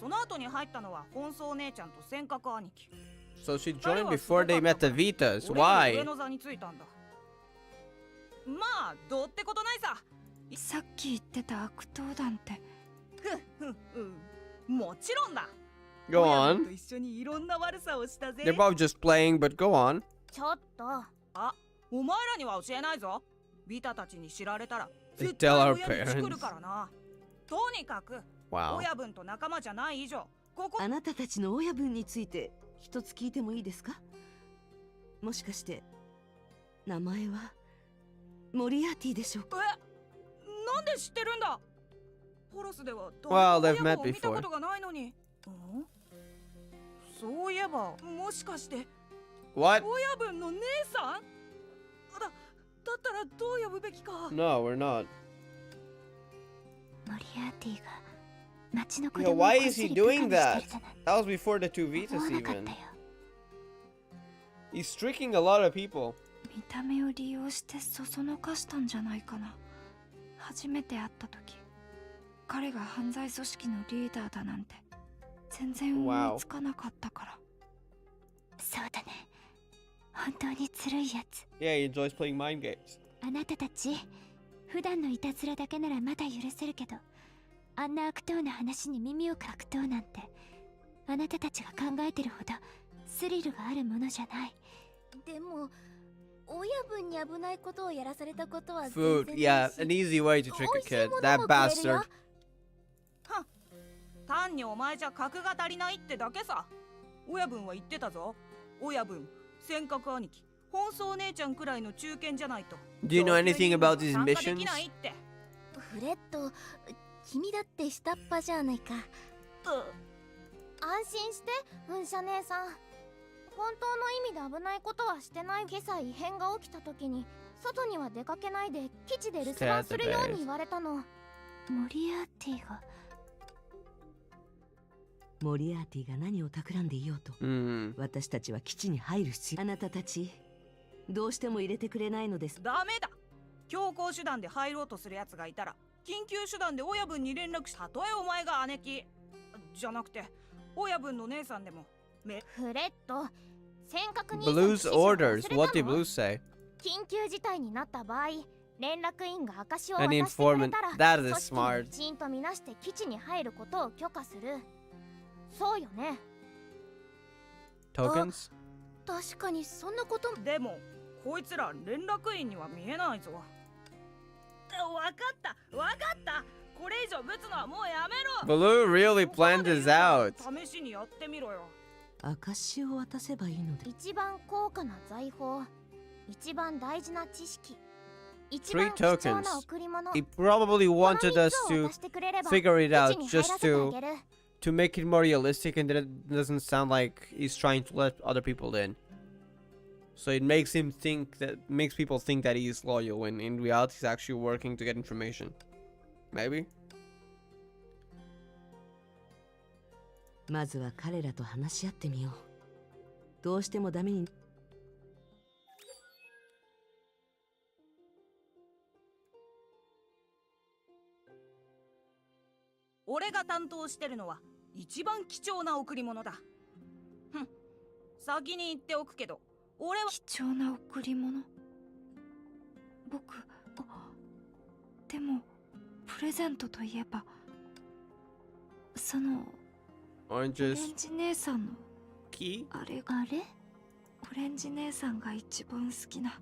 E: その後に入ったのは本草姉ちゃんと尖閣兄貴。
A: So she joined before they met the Vitas.
E: 俺が上
A: Why?
E: の座についたんだ。まあどうってことないさ。
C: さっき言ってた悪党団って。
E: もちろんだ。
A: Go
E: 親分と
A: on.
E: 一緒にいろんな悪さをしたぜ。
A: They're both just playing, but go on.
D: ちょっと。
E: お前らには教えないぞ。ビタたちに知られたら
A: They
E: 絶対
A: tell our
E: 親にチクる
A: parents.
E: からな。とにかく
A: Wow.
E: 親分と仲間じゃない以上ここ。
B: あなたたちの親分について一つ聞いてもいいですか？もしかして名前はモリアーティでしょうか？
E: なんで知ってるんだ？ポロスでは
A: Well,
E: 誰
A: they've
E: も親
A: met
E: 分を見た
A: before.
E: ことがないのに。そういえばもしかして
A: What?
E: 親分の姉さんだったらどう呼ぶべきか。
A: No, we're not.
D: モリアーティが町の子
A: Yo,
D: 供を
A: why
D: こっ
A: is
D: そ
A: he
D: りバカ
A: doing
D: にして
A: that?
D: るじゃない。
A: That was before the two
D: 思
A: Vitas
D: わなかっ
A: even.
D: たよ。
A: He's tricking a lot of people.
F: 見た目を利用してそそのかしたんじゃないかな。初めて会った時彼が犯罪組織のリーダーだなんて全然思いつかなかったから。
D: そうだね。本当にずるいやつ。
A: Yeah, he enjoys playing mind games.
D: あなたたち、普段のいたずらだけならまだ許せるけど、あんな悪党な話に耳をかく悪党なんて、あなたたちが考えてるほどスリルがあるものじゃない。
G: でも親分に危ないことをやらされたことは全
A: Food,
G: 然
A: yeah,
G: ないし
A: an easy way to trick a
G: 美味しい
A: kid.
G: もの
A: That
G: もくれるよ。
A: bastard.
E: 単にお前じゃ格が足りないってだけさ。親分は言ってたぞ。親分、尖閣兄貴、本葬姉ちゃんくらいの中堅じゃないと。
A: Do you know anything about these
E: 参加で
A: missions?
E: きないって。
G: フレッド、君だって下っ端じゃないか。安心して噴射姉さん。本当の意味で危ないことはしてない。今朝異変が起きた時に外には出かけないで基地で留守番するように言われたの。
D: モリアーティが。
B: モリアーティが何を企んでいようと、私たちは基地に入る必要。あなたたちどうしても入れてくれないのです。
E: ダメだ。強行手段で入ろうとするやつがいたら緊急手段で親分に連絡し、たとえお前が姉貴じゃなくて親分の姉さんでも。
D: フレッド、尖閣に
A: Blue's orders. What did Blue say?
D: 緊急事態になった場合、連絡員が証を
A: An
D: 渡してくれ
A: informant.
D: たら、
A: That
D: 組
A: is
D: 織の
A: smart.
D: 一員とみなして基地に入ることを許可する。そうよね。
A: Tokens?
G: 確かにそんなことも。
E: でもこいつら連絡員には見えないぞ。わかったわかった。これ以上ぶつのはもうやめろ。
A: Blue really planned this out.
E: 試しにやってみろよ。
B: 証を渡せばいいので。
D: 一番高価な財宝、一番大事な知識、一
A: Three
D: 番貴重
A: tokens.
D: な贈り物。
A: He probably
D: この
A: wanted
D: 3
A: us
D: つを
A: to
D: 渡してくれれば
A: figure it out
D: 基地に入ら
A: just
D: せてあ
A: to
D: げる。
A: make it more realistic and that it doesn't sound like he's trying to let other people in. So it makes people think that he's loyal when in reality he's actually working to get information. Maybe?
B: まずは彼らと話し合ってみよう。どうしてもダメに。
E: 俺が担当してるのは一番貴重な贈り物だ。先に言っておくけど、俺は
F: 貴重な贈り物。僕、でもプレゼントといえばそのオレン
A: Oranges
F: ジ姉さんの
A: key?
F: あれ。
D: あれ？
F: オレンジ姉さんが一番好きな。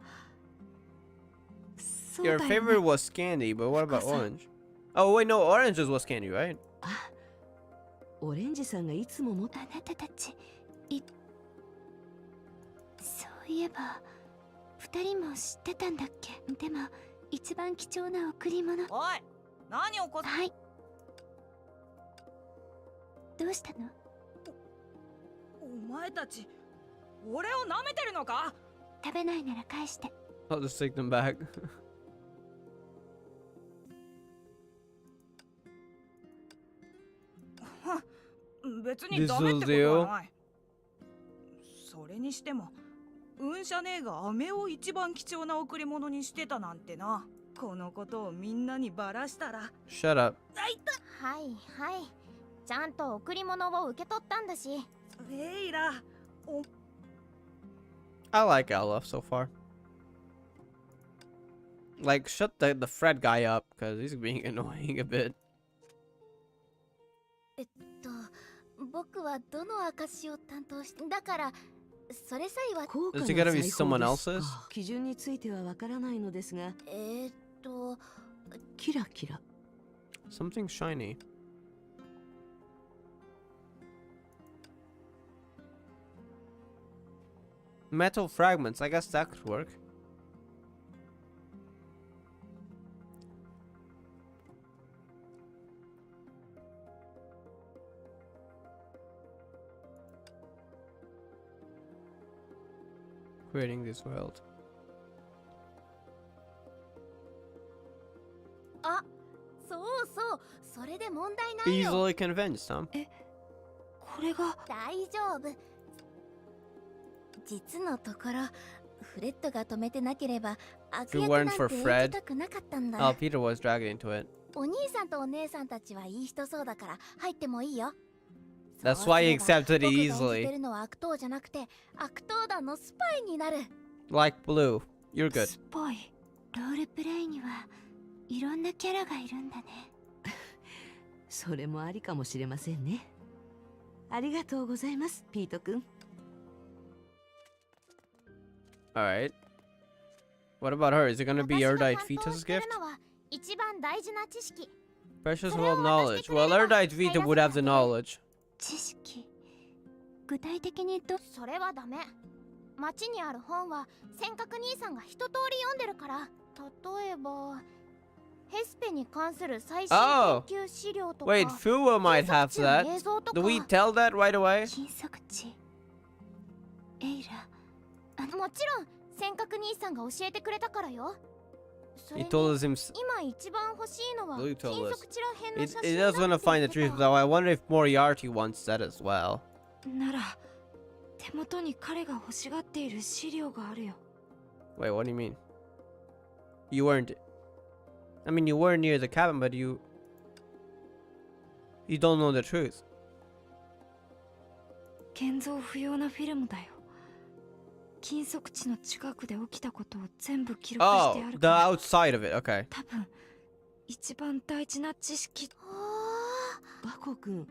F: そうだ
A: Your
F: よね。
A: favorite was candy, but what about
F: Because-
A: orange? Oh wait, no, oranges was candy, right?
B: あ、オレンジさんがいつも持って。
D: あなたたち、そういえば2人も知ってたんだっけ。でも一番貴重な贈り物。
E: おい、何をこ
D: はい。どうしたの？
E: お前たち俺を舐めてるのか。
D: 食べないなら返して。
A: I'll just take them back.
E: 別にダメってことはない。それにしても運車姉が飴を一番貴重な贈り物にしてたなんてな。このことをみんなにバラしたら。
A: Shut up.
D: はいはい。ちゃんと贈り物を受け取ったんだし。
E: レイラ、
A: I like Olaf so far. Like, shut the Fred guy up, because he's being annoying a bit.
G: 僕はどの証を担当してだからそれさえは
B: 効果
A: Is
B: の
A: it gonna
B: 裁
A: be
B: 縫
A: someone
B: です
A: else's?
B: か。基準についてはわからないのですが、キラキラ。
A: Something shiny. Metal fragments. I guess that could work. Creating this world.
G: あ、そうそう、それで問題ないよ。
A: Easily convinced, huh?
F: これが
G: 大丈夫。実のところ、フレッドが止めてなければ悪
A: If it
G: 役
A: weren't
G: なん
A: for
G: て演
A: Fred,
G: じたくなかったんだ。
A: oh, Peter was dragged into it.
G: お兄さんとお姉さんたちはいい人そうだから入ってもいいよ。
A: That's why he
G: そうすれば
A: accepted it
G: 僕が演じて
A: easily.
G: るのは悪党じゃなくて悪党団のスパイになる。
A: Like Blue. You're good.
F: スパイ。
C: ロールプレイにはいろんなキャラがいるんだね。
B: それもありかもしれませんね。ありがとうございます、ピート君。
A: Alright. What about her? Is it gonna be
G: 私が
A: Erudite
G: 担当
A: Vita's
G: してる
A: gift?
G: のは一番大事な知識。
A: Precious
G: それを
A: world
G: 渡して
A: knowledge.
G: くれれ
A: Well,
G: ば
A: Erudite Vita would have the knowledge.
C: 知識。具体的に
G: それはダメ。町にある本は尖閣兄さんが一通り読んでるから。例えばヘスペに関する最新
A: Oh.
G: 研究資料とか。
A: Wait, Fuwa might have
G: 金属地の映
A: that.
G: 像と
A: Do we
G: か。
A: tell that right away?
C: 金属地。エイラ。
G: もちろん尖閣兄さんが教えてくれたからよ。それ
A: He
G: に
A: told us him.
G: 今一番欲しいのは
A: Blue
G: 金
A: told
G: 属
A: us.
G: 地らへんの
A: It,
G: 写
A: it
G: 真
A: does want
G: だ
A: to
G: って
A: find
G: 言
A: the
G: って
A: truth,
G: た。
A: though. I wonder if Moriarty wants that as well.
F: なら手元に彼が欲しがっている資料があるよ。
A: Wait, what do you mean? You weren't. I mean, you were near the cabin, but you don't know the truth.
F: 建造不要なフィルムだよ。金属地の近くで起きたことを全部記録し
A: Oh,
F: てある
A: the
F: から。
A: outside of it. Okay.
F: 多分一番大事な知識。
B: バコ君、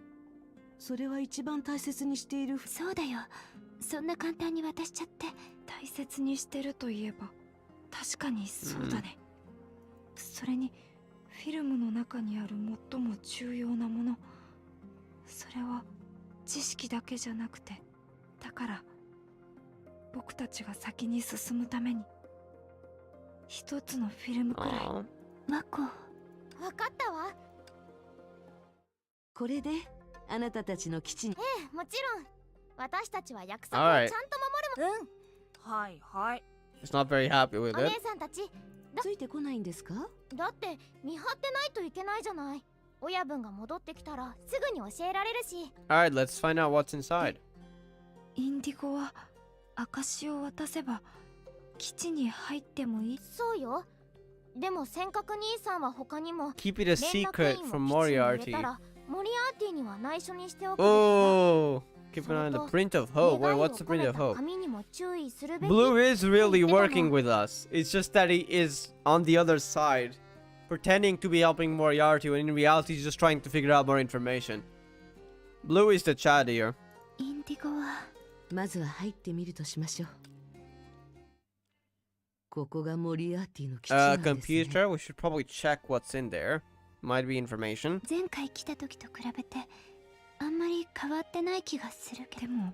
B: それは一番大切にしている。
C: そうだよ。そんな簡単に渡しちゃって。
F: 大切にしてるといえば確かにそうだね。それにフィルムの中にある最も重要なもの、それは知識だけじゃなくて、だから僕たちが先に進むために一つのフィルムくらい。
A: Aw.
C: マコ。
G: わかったわ。
B: これであなたたちの基地に。
G: もちろん私たちは約束を
A: Alright.
G: ちゃんと守るもん。
E: はいはい。
A: He's not very happy with
G: お
A: it.
G: 姉さんたち、
B: ついてこないんですか？
G: だって見張ってないといけないじゃない。親分が戻ってきたらすぐに教えられるし。
A: Alright, let's find out what's inside.
F: インディゴは証を渡せば基地に入ってもいい。
G: そうよ。でも尖閣兄さんは他にも
A: Keep it a
G: 連絡
A: secret
G: 員を
A: from
G: 基地に入れ
A: Moriarty.
G: たらモリアーティには内緒にしておくべきだ。
A: Oh, keep an eye on the print of hope. Wait, what's the print of hope?
G: 紙にも注意するべき。
A: Blue is really
G: 言ってたの。
A: working with us. It's just that he is on the other side, pretending to be helping Moriarty when in reality he's just trying to figure out more information. Blue is the Chad here.
C: インディゴは
B: まずは入ってみるとしましょう。ここがモリアーティの基地なんですね。
A: Computer. We should probably check what's in there. Might be information.
C: 前回来た時と比べてあんまり変わってない気がするけど。
F: でも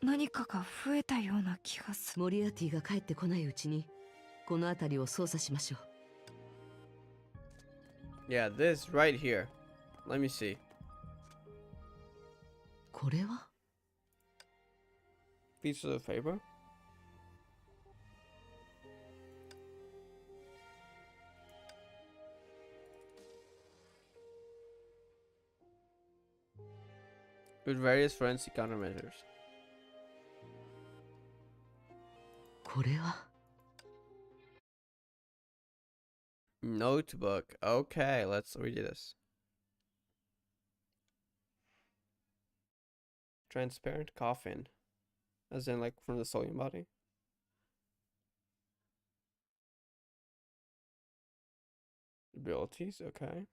F: 何かが増えたような気がする。
B: モリアーティが帰ってこないうちにこの辺りを操作しましょう。
A: Yeah, this right here. Let me see.
B: これは
A: Piece of paper. With various forensic countermeasures.
B: これは
A: Notebook. Okay, let's read this. Transparent coffin. As in, like, from the Solian body. Abilities, okay.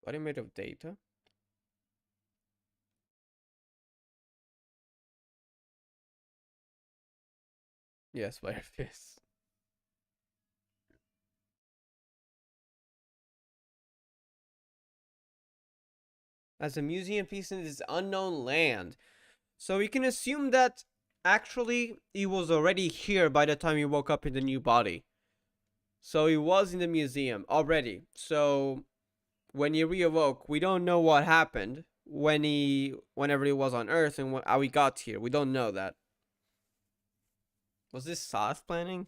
A: Body made of data? Yes, by fist. As a museum piece in this unknown land. So we can assume that actually he was already here by the time he woke up in the new body. So he was in the museum already. So when he reawoke, we don't know what happened whenever he was on Earth and how he got here. We don't know that. Was this Saa's planning?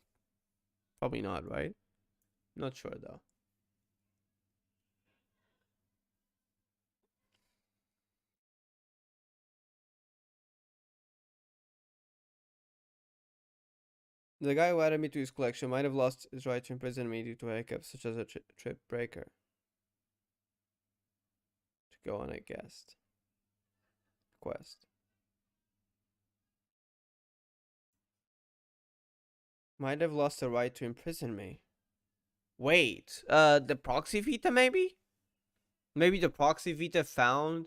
A: Probably not, right? Not sure though. The guy who added me to his collection might have lost his right to imprison me due to hiccups such as a trip breaker. To go on a guest quest. Might have lost the right to imprison me. Wait, the proxy Vita maybe? Maybe the proxy Vita found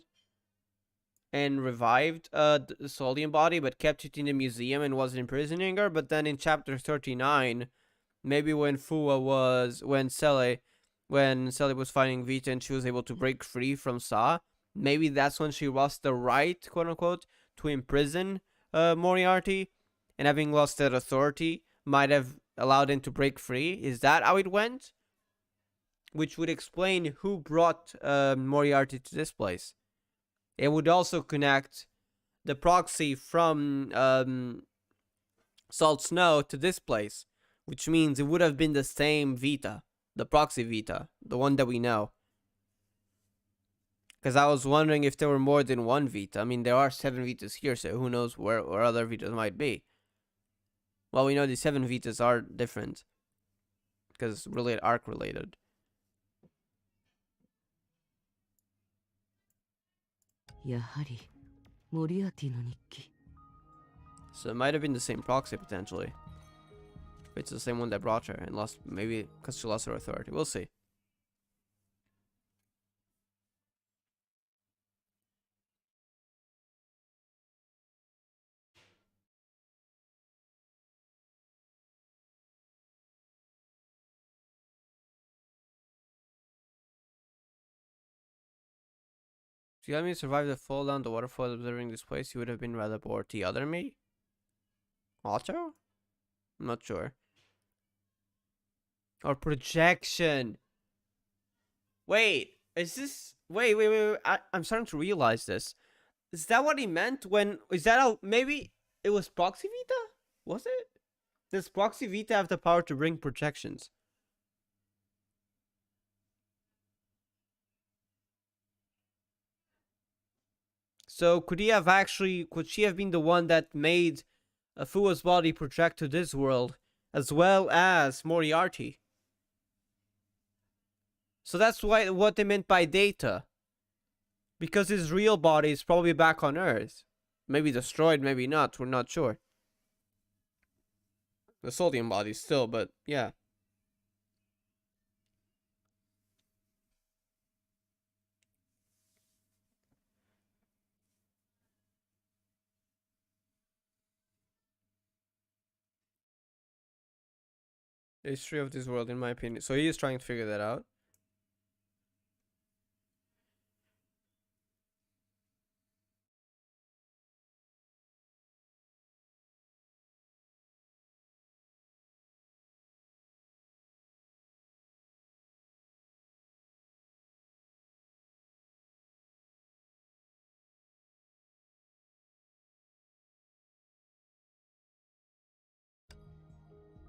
A: and revived the Solian body, but kept it in the museum and was imprisoning her. But then in chapter 39, maybe when Sele was fighting Vita and she was able to break free from Saa, maybe that's when she lost the right, quote unquote, to imprison Moriarty, and having lost that authority, might have allowed him to break free. Is that how it went? Which would explain who brought Moriarty to this place. It would also connect the proxy from Salt Snow to this place, which means it would have been the same Vita, the proxy Vita, the one that we know. Because I was wondering if there were more than one Vita. I mean, there are 7 Vitas here, so who knows where other Vitas might be. Well, we know the 7 Vitas are different, because really arc related. So it might have been the same proxy potentially. It's the same one that brought her and lost, maybe because she lost her authority. We'll see. If you had me survive the fall down the waterfall observing this place, you would have been rather bored. The other me? Otto? I'm not sure. Or projection. Wait, is this... Wait. I'm starting to realize this. Is that what he meant when... Is that how... Maybe it was Proxy Vita? Was it? Does Proxy Vita have the power to bring projections? So could she have been the one that made Fua's body project to this world, as well as Moriarty? So that's what they meant by data. Because his real body is probably back on Earth. Maybe destroyed, maybe not, we're not sure. The Solian body still, but yeah. The history of this world, in my opinion. So he is trying to figure that out.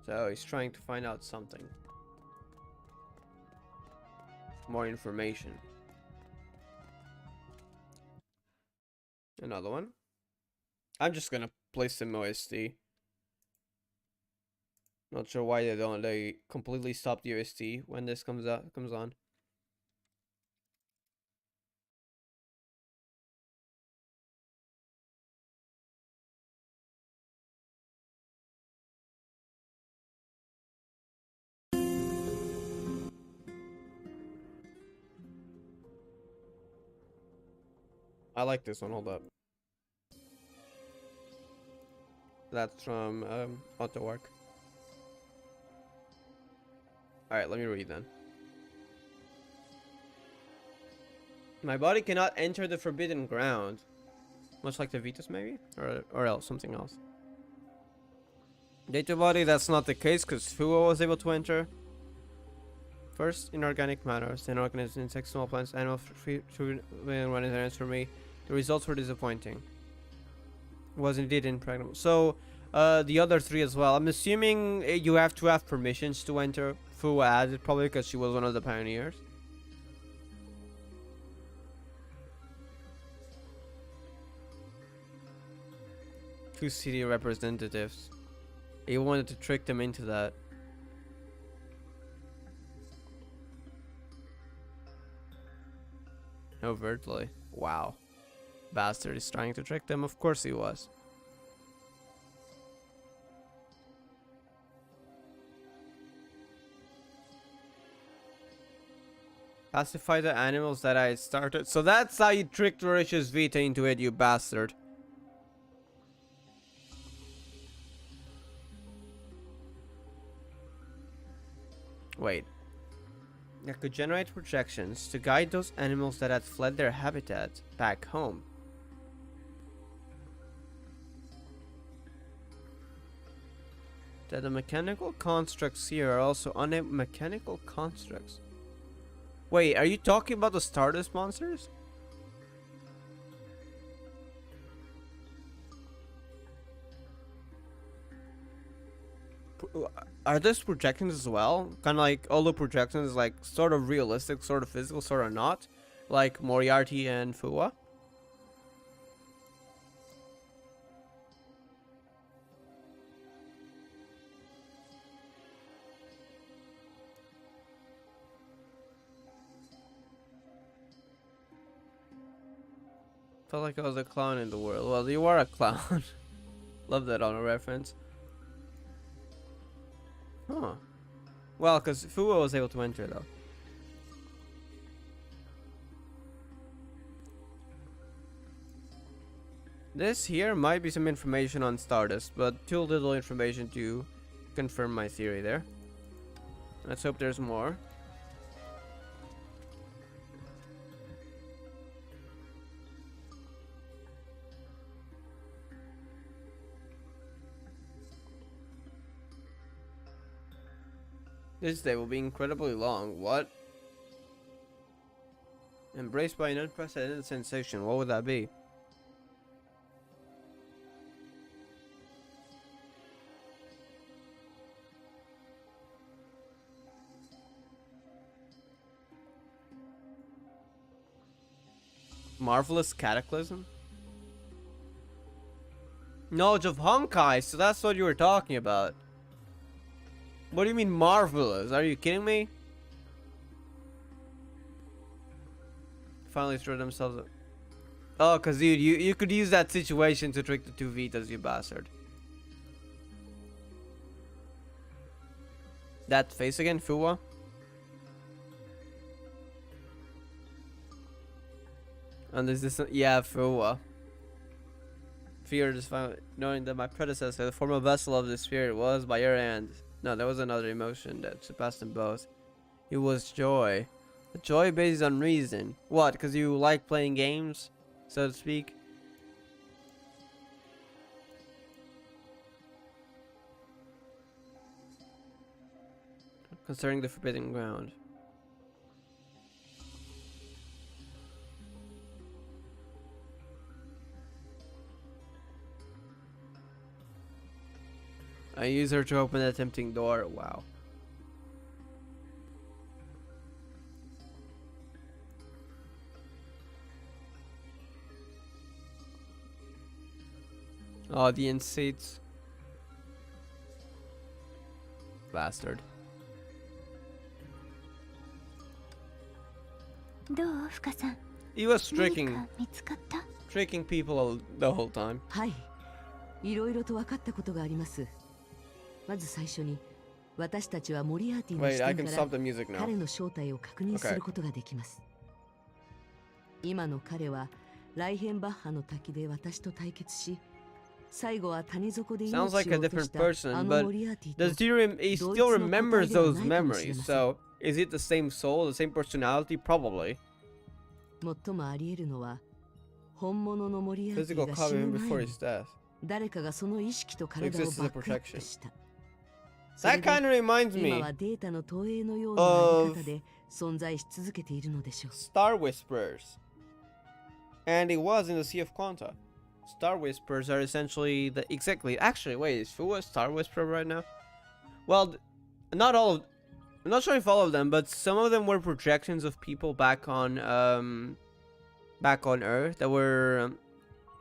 A: So he's trying to find out something. More information. Another one. I'm just gonna place some OST. Not sure why they completely stop the OST when this comes on. I like this one. Hold up. That's from Auto Work. Alright, let me read then. My body cannot enter the forbidden ground. Much like the Vitus, maybe? Or else, something else. Data body, that's not the case, because Fuo was able to enter. First, inorganic matters. Inorganisms, insects, small plants, animals, free to run errands for me. The results were disappointing. Was indeed impregnable. So, the other three as well. I'm assuming you have to have permissions to enter. Fuo had it, probably because she was one of the pioneers. Two city representatives. He wanted to trick them into that. Overtly. Wow. Bastard is trying to trick them. Of course he was. Pacify the animals that I started. So that's how you tricked Mauritius Vita into it, you bastard. Wait. I could generate projections to guide those animals that had fled their habitat back home. That the mechanical constructs here are also mechanical constructs. Wait, are you talking about the Stardust monsters? Are those projections as well? Kind of like all the projections, like sort of realistic, sort of physical, sort of not, like Moriarchy and Fuwa. Felt like I was a clown in the world. Well, you are a clown. Love that on a reference. Huh. Well, because Fuwa was able to enter though. This here might be some information on Stardust, but too little information to confirm my theory there. Let's hope there's more. This day will be incredibly long. What? Embraced by an unprecedented sensation. What would that be? Marvelous cataclysm? Knowledge of Honkai, so that's what you were talking about. What do you mean marvelous? Are you kidding me? Finally threw themselves up. Oh, cause dude, you could use that situation to trick the two Vitas, you bastard. That face again, Fuwa? And is this yeah, Fuwa. Fear is finally knowing that my predecessor, the former vessel of the spirit, was by your hand. No, there was another emotion that surpassed them both. It was joy. A joy based on reason. What? Because you like playing games, so to speak? Concerning the forbidden ground. I use her to open a tempting door. Wow. Audience seats. Bastard. He was tricking people the whole time.
B: はい、いろいろと分かったことがあります。まず最初に、私たちはモリアーティの視
A: Wait, I
B: 点
A: can
B: から
A: stop the music now.
B: 彼の正体を確認することができます。今の彼はライヘンバッハの滝で私と対決し、最後は谷底で
A: Sounds
B: 命
A: like
B: を
A: a
B: 落と
A: different
B: した
A: person,
B: あの
A: but
B: モリアーティ
A: does
B: と
A: he still
B: 同一の
A: remembers
B: 個体では
A: those
B: ないかもしれ
A: memories?
B: ません。
A: So, is it the same soul, the same personality? Probably.
B: 最もあり得るのは、本物のモリアーテ
A: Physical
B: ィが死
A: copy
B: ぬ
A: of him
B: 前
A: before
B: に
A: his death.
B: 誰かがその意識と体を
A: exists as a
B: バックアップ
A: protection.
B: した。
A: That kind of reminds
B: 今
A: me
B: はデータの投影のようなあり方で存在し続けているのでしょう。
A: Star Whisperers. And it was in the Sea of Quanta. Star Whispers are essentially the exactly. Actually, wait, is Fu a Star Whisperer right now? Well, not all of. I'm not sure if all of them, but some of them were projections of people back on Earth that were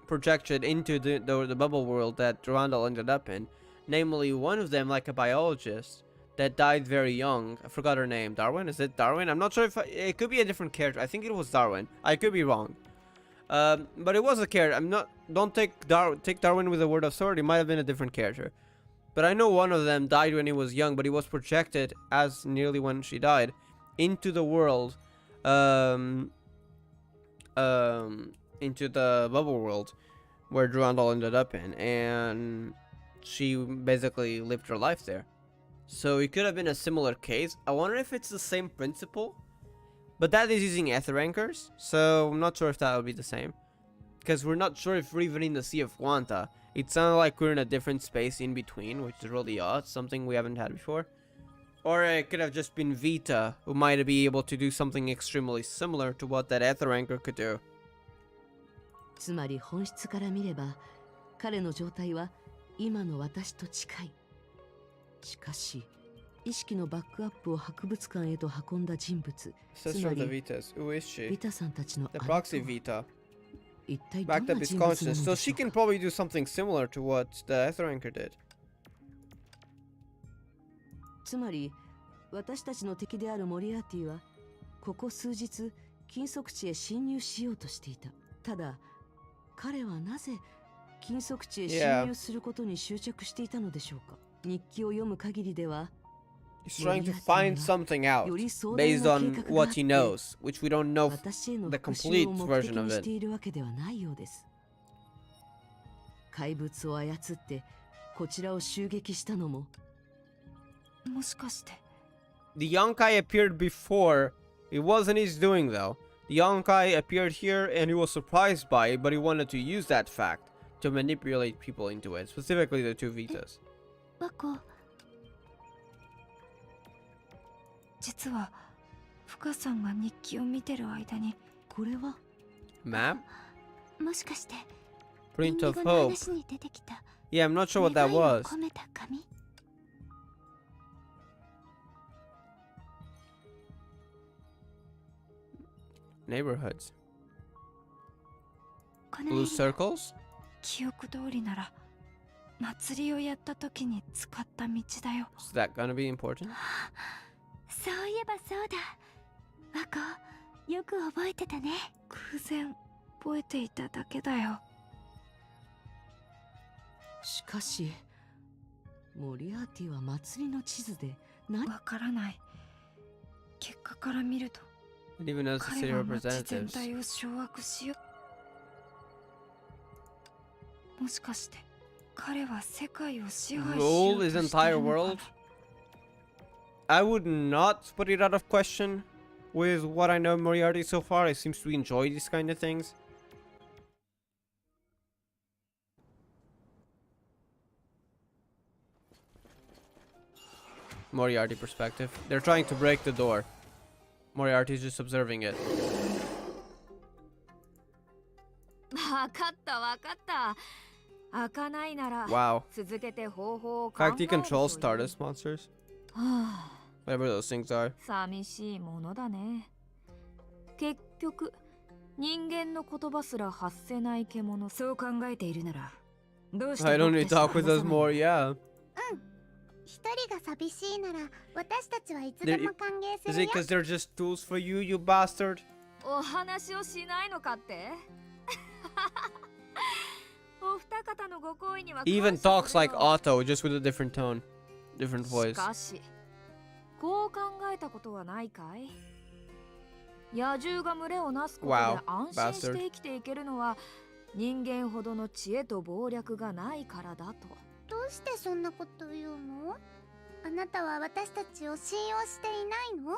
A: projected into the bubble world that Randall ended up in. Namely, one of them, like a biologist that died very young. I forgot her name. Darwin? Is it Darwin? I'm not sure if it could be a different character. I think it was Darwin. I could be wrong. But it was a character. Don't take Darwin with a word of sword. It might have been a different character. But I know one of them died when he was young, but he was projected as nearly when she died into the world, into the bubble world where Durandal ended up in, and she basically lived her life there. So it could have been a similar case. I wonder if it's the same principle. But that is using ether anchors, so I'm not sure if that would be the same. Because we're not sure if we're even in the Sea of Quanta. It sounded like we're in a different space in between, which is really odd, something we haven't had before. Or it could have just been Vita, who might be able to do something extremely similar to what that ether anchor could do.
B: つまり本質から見れば、彼の状態は今の私と近い。しかし、意識のバックアップを博物館へと運んだ人物、
A: Sister of the Vitas. Who is she?
B: ビタさんたちの
A: The
B: あれとは
A: proxy Vita.
B: 一体どん
A: Backed
B: な
A: up his
B: 人物なの
A: consciousness.
B: でしょ
A: So
B: う
A: she
B: か。
A: can probably do something similar to what the ether anchor did.
B: つまり、私たちの敵であるモリアーティは、ここ数日、禁足地へ侵入しようとしていた。ただ、彼はなぜ禁足地へ侵入することに執着していたのでしょうか。日記を読む限りでは、
A: He's trying to find something out based on what he knows, which we don't know
B: 私への
A: the
B: 復讐
A: complete
B: を目
A: version
B: 的
A: of
B: にし
A: it.
B: ているわけではないようです。怪物を操ってこちらを襲撃したのも、
F: もしかして
A: The Honkai appeared before. It wasn't his doing though. The Honkai appeared here and he was surprised by it, but he wanted to use that fact to manipulate people into it, specifically the two Vitas.
C: 和子、
F: 実は深さんが日記を見てる間に
B: これは
A: Map?
C: もしかしてイン
A: Print
C: ディ
A: of
C: ゴの
A: Hope.
C: 話に出てきた
A: Yeah, I'm not sure what that
C: 願いを
A: was.
C: 込めた紙。
A: Neighborhoods.
C: この
A: Blue
C: エリア
A: circles?
F: 記憶通りなら祭りをやった時に使った道だよ。
A: Is that gonna be important?
C: そういえばそうだ。和子、よく覚えてたね。
F: 偶然覚えていただけだよ。
B: しかし、モリアーティは祭りの地図で何
F: わからない。結果から見ると
A: I didn't even know the
F: 彼
A: city
F: は町全
A: representatives.
F: 体を掌握しよう。もしかして彼は世界を支配しよ
A: Rule
F: うと
A: his
F: して
A: entire
F: るのか
A: world?
F: な。
A: I would not put it out of question with what I know of Moriarty so far. He seems to enjoy these kind of things. Moriarty perspective. They're trying to break the door. Moriarty's just observing it.
E: わかったわかった。開かないなら
A: Wow.
E: 続けて方法を
A: In
E: 考え
A: fact,
E: る
A: he
E: といい。
A: controls Stardust monsters.
E: はあ
A: Whatever those things are.
E: 寂しいものだね。結局人間の言葉すら発せない獣。
B: そう考えているなら、どうして
A: I don't
B: 僕
A: need
B: た
A: to
B: ち
A: talk with us more, yeah.
G: 一人が寂しいなら私たちはいつでも歓迎す
A: Is
G: る
A: it
G: よ。
A: because they're just tools for you, you bastard?
E: お話をしないのかってお二方のご好意には
A: He even
E: 感謝
A: talks
E: する
A: like
E: よ
A: Otto, just with a different tone. Different
E: し
A: voice.
E: かしこう考えたことはないかい野獣が群れをなすことで
A: Wow,
E: 安心して
A: bastard.
E: 生きていけるのは人間ほどの知恵と謀略がないからだと。
D: どうしてそんなこと言うの？あなたは私たちを信用していないの？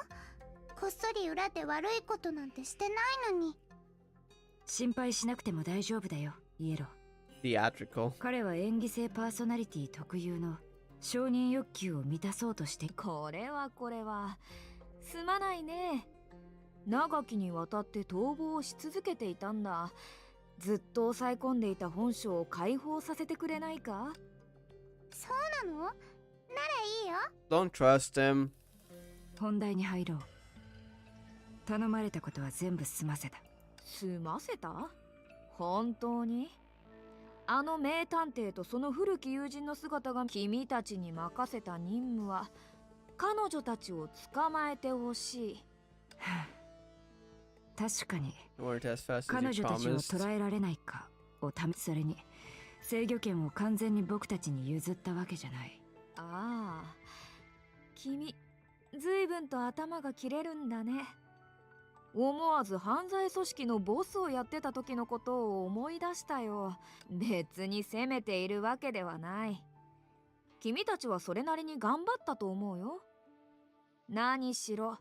D: こっそり裏で悪いことなんてしてないのに。
B: 心配しなくても大丈夫だよ、イエロー。
A: Theatrical.
B: 彼は演技性パーソナリティ特有の承認欲求を満たそうとして。
E: これはすまないね。長きにわたって逃亡し続けていたんだ。ずっと抑え込んでいた本性を解放させてくれないか？
D: そうなの？ならいいよ。
A: Don't trust him.
B: 本題に入ろう。頼まれたことは全部済ませた。
E: 済ませた？本当に？あの名探偵とその古き友人の姿が君たちに任せた任務は彼女たちを捕まえてほしい。
B: 確かに
A: Weren't as fast as
B: 彼
A: you
B: 女たちを
A: promised.
B: 捕らえられないかを試す。それに制御権を完全に僕たちに譲ったわけじゃない。
E: ああ、君ずいぶんと頭が切れるんだね。思わず犯罪組織のボスをやってた時のことを思い出したよ。別に責めているわけではない。君たちはそれなりに頑張ったと思うよ。何しろ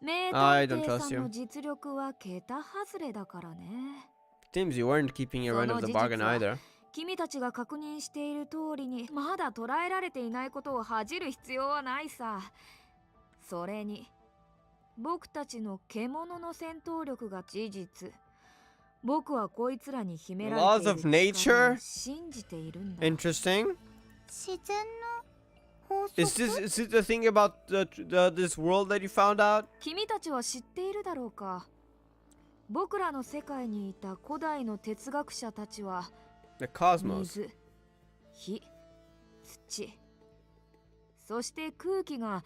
E: 名探偵さんの実力は桁外れだからね。
A: Seems you weren't keeping your end of the bargain either.
E: 君たちが確認している通りにまだ捉えられていないことを恥じる必要はないさ。それに僕たちの獣の戦闘力が事実。僕はこいつらに秘められてい
A: Laws
E: る
A: of
E: 力を
A: nature?
E: 信じているんだ。
A: Interesting.
D: 自然の法則？
A: Is it the thing about this world that you found out?
E: 君たちは知っているだろうか。僕らの世界にいた古代の哲学者たちは
A: The cosmos.
E: 水、火、土、そして空気が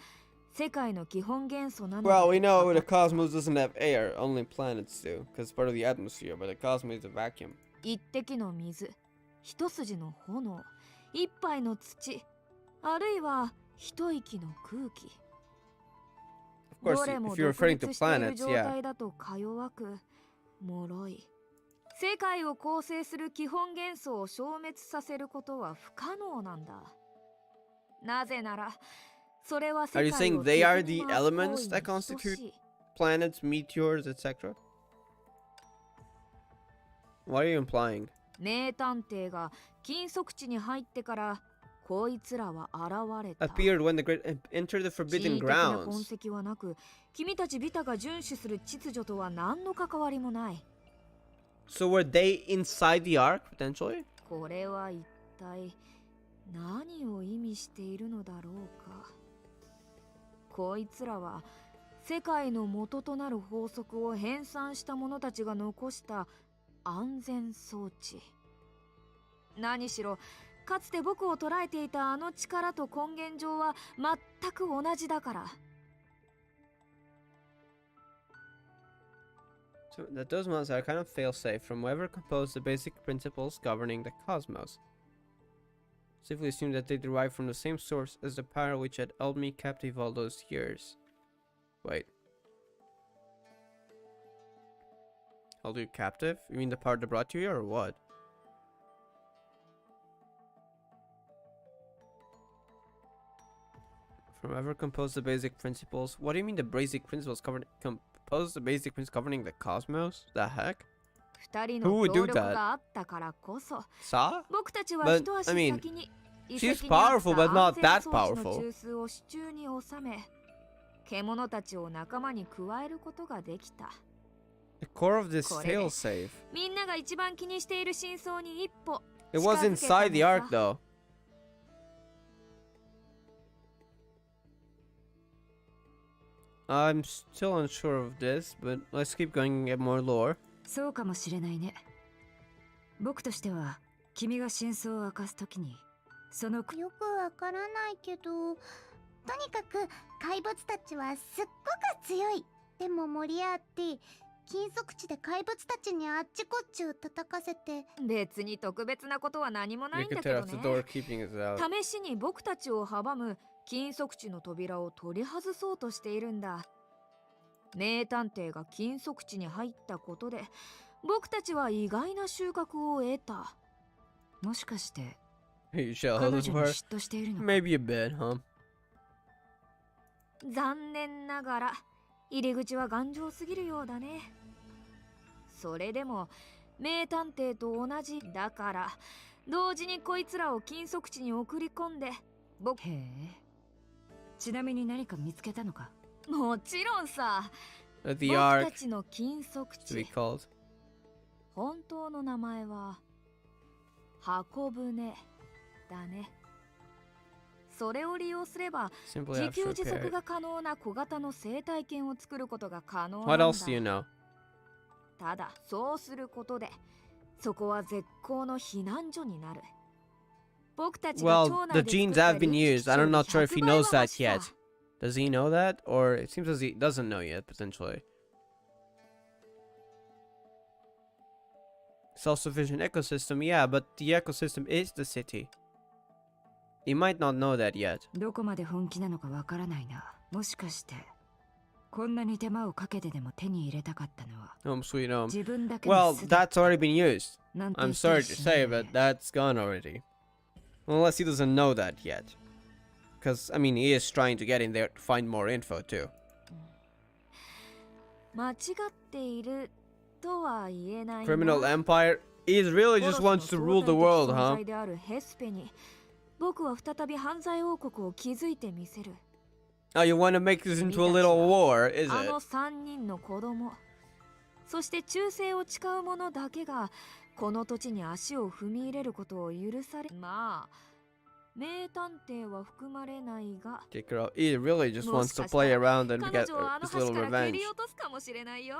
E: 世界の基本元素なのだ
A: Well,
E: と
A: we know
E: 語っ
A: the
E: た。
A: cosmos doesn't have air. Only planets do, because it's part of the atmosphere. But the cosmos is a vacuum.
E: 一滴の水、一筋の炎、一杯の土、あるいは一息の空気。
A: Of
E: ど
A: course,
E: れも
A: if you're
E: 独
A: referring
E: 立
A: to
E: している
A: planets,
E: 状
A: yeah.
E: 態だとか弱く、脆い。世界を構成する基本元素を消滅させることは不可能なんだ。なぜなら、それは世
A: Are
E: 界
A: you
E: を
A: saying they are
E: 敵に
A: the
E: 回す行為
A: elements
E: に
A: that
E: 等
A: constitute
E: しい。
A: planets, meteors, etc.? What are you implying?
E: 名探偵が禁足地に入ってからこいつらは現れた。
A: Appeared when the great entered the
E: 恣
A: forbidden
E: 意的な痕
A: grounds.
E: 跡はなく、君たちビタが遵守する秩序とは何の関わりもない。
A: So were they inside the ark potentially?
E: これは一体何を意味しているのだろうか。こいつらは世界の元となる法則を編纂した者たちが残した安全装置。何しろかつて僕を捉えていたあの力と根源上は全く同じだから。
A: So that those monsters are kind of fail-safe from whoever composed the basic principles governing the cosmos. Safely assume that they derive from the same source as the power which had held me captive all those years. Wait. Held you captive? You mean the power that brought you here, or what? From whoever composed the basic principles? What do you mean the basic principles composed the basic principles governing the cosmos? The heck?
E: 二人
A: Who
E: の
A: would
E: 協
A: do
E: 力
A: that?
E: があったからこそ
A: Sa?
E: 僕たちは
A: But,
E: 一足
A: I mean,
E: 先に遺
A: she's
E: 跡にあった
A: powerful, but not that
E: 安全装置の
A: powerful.
E: 中枢を手中に収め、獣たちを仲間に加えることができた。
A: The core of this
E: これで
A: failsafe.
E: みんなが一番気にしている真相に一歩
A: It was
E: 近づけた
A: inside the
E: の
A: ark
E: さ。
A: though. I'm still unsure of this, but let's keep going and get more lore.
B: そうかもしれないね。僕としては君が真相を明かすときにその
D: よくわからないけど、とにかく怪物たちはすっごく強い。でもモリアーティ、禁足地で怪物たちにあっちこっちを叩かせて。
E: 別に特別なことは何もな
A: You
E: いんだ
A: could
E: け
A: tear
E: ど
A: off the
E: ね。
A: door, keeping it out.
E: 試しに僕たちを阻む禁足地の扉を取り外そうとしているんだ。名探偵が禁足地に入ったことで僕たちは意外な収穫を得た。
B: もしかして
A: You
B: 彼
A: jealous
B: 女
A: of
B: に
A: her?
B: 嫉妬しているのか。
A: Maybe a bit, huh?
E: 残念ながら入り口は頑丈すぎるようだね。それでも名探偵と同じだから同時にこいつらを禁足地に送り込んで僕。
B: へえ。ちなみに何か見つけたのか。
E: もちろんさ。
A: The
E: 僕
A: Ark
E: たちの禁足
A: to be
E: 地、
A: called.
E: 本当の名前は箱舟だね。それを利用すれば
A: Simply
E: 自
A: have
E: 給
A: to
E: 自
A: repair
E: 足
A: it.
E: が可能な小型の生態圏を作ることが可能な
A: What
E: んだ。
A: else do you know?
E: ただそうすることでそこは絶好の避難所になる。僕たちが
A: Well,
E: 町
A: the
E: 内で作
A: genes
E: った
A: have been
E: 臨時
A: used.
E: 基地
A: I'm
E: より
A: not sure if he
E: 100倍
A: knows
E: は
A: that
E: マシさ。
A: yet. Does he know that? Or it seems as he doesn't know yet, potentially. Self-sufficient ecosystem, yeah, but the ecosystem is the city. He might not know that yet.
B: どこまで本気なのかわからないな。もしかしてこんなに手間をかけてでも手に入れたかったのは
A: Home sweet home.
B: 自分だけの
A: Well,
B: 巣だ
A: that's already been used.
B: なんて
A: I'm
B: 言ったり
A: sorry to
B: しない
A: say,
B: で
A: but that's gone already. Unless he doesn't know that yet. Because, I mean, he is trying to get in there to find more info, too.
E: 間違っているとは言えないな。
A: Criminal empire? He really just wants to rule the world,
E: 存
A: huh?
E: 在であるヘスペに僕は再び犯罪王国を築いてみせる。
A: Oh, you want to make this into a little war, is
E: あ
A: it?
E: の3人の子供、そして忠誠を誓う者だけがこの土地に足を踏み入れることを許され、まあ名探偵は含まれないが、
A: Kick her out. He really just
E: も
A: wants
E: しか
A: to
E: したら
A: play around and
E: 彼
A: get
E: 女はあの
A: his
E: 橋
A: little
E: から蹴
A: revenge
E: り落とすかもしれないよ。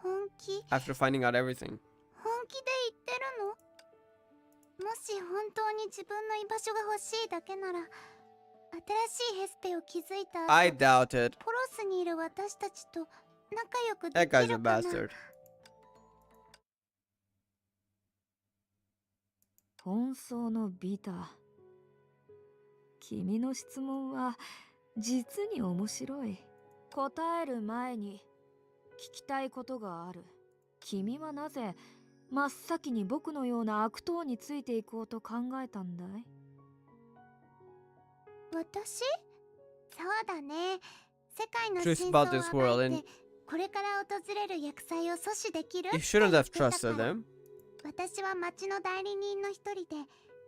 G: 本気
A: after finding out everything.
G: 本気で言ってるの？もし本当に自分の居場所が欲しいだけなら、新しいヘスペを築いた
A: I
G: 後
A: doubt it.
G: ポロスにいる私たちと仲良く
A: That
G: でき
A: guy's a
G: るかな？
A: bastard.
E: 奔走のビタ。君の質問は実に面白い。答える前に聞きたいことがある。君はなぜ真っ先に僕のような悪党についていこうと考えたんだい？
G: 私？そうだね。世界の
A: Truth
G: 真相を
A: about this
G: 暴
A: world
G: い
A: and
G: て、これから訪れる厄災を阻止できる
A: you
G: って
A: shouldn't
G: 言
A: have
G: ってたか
A: trusted
G: ら。
A: them.
G: 私は町の代理人の一人で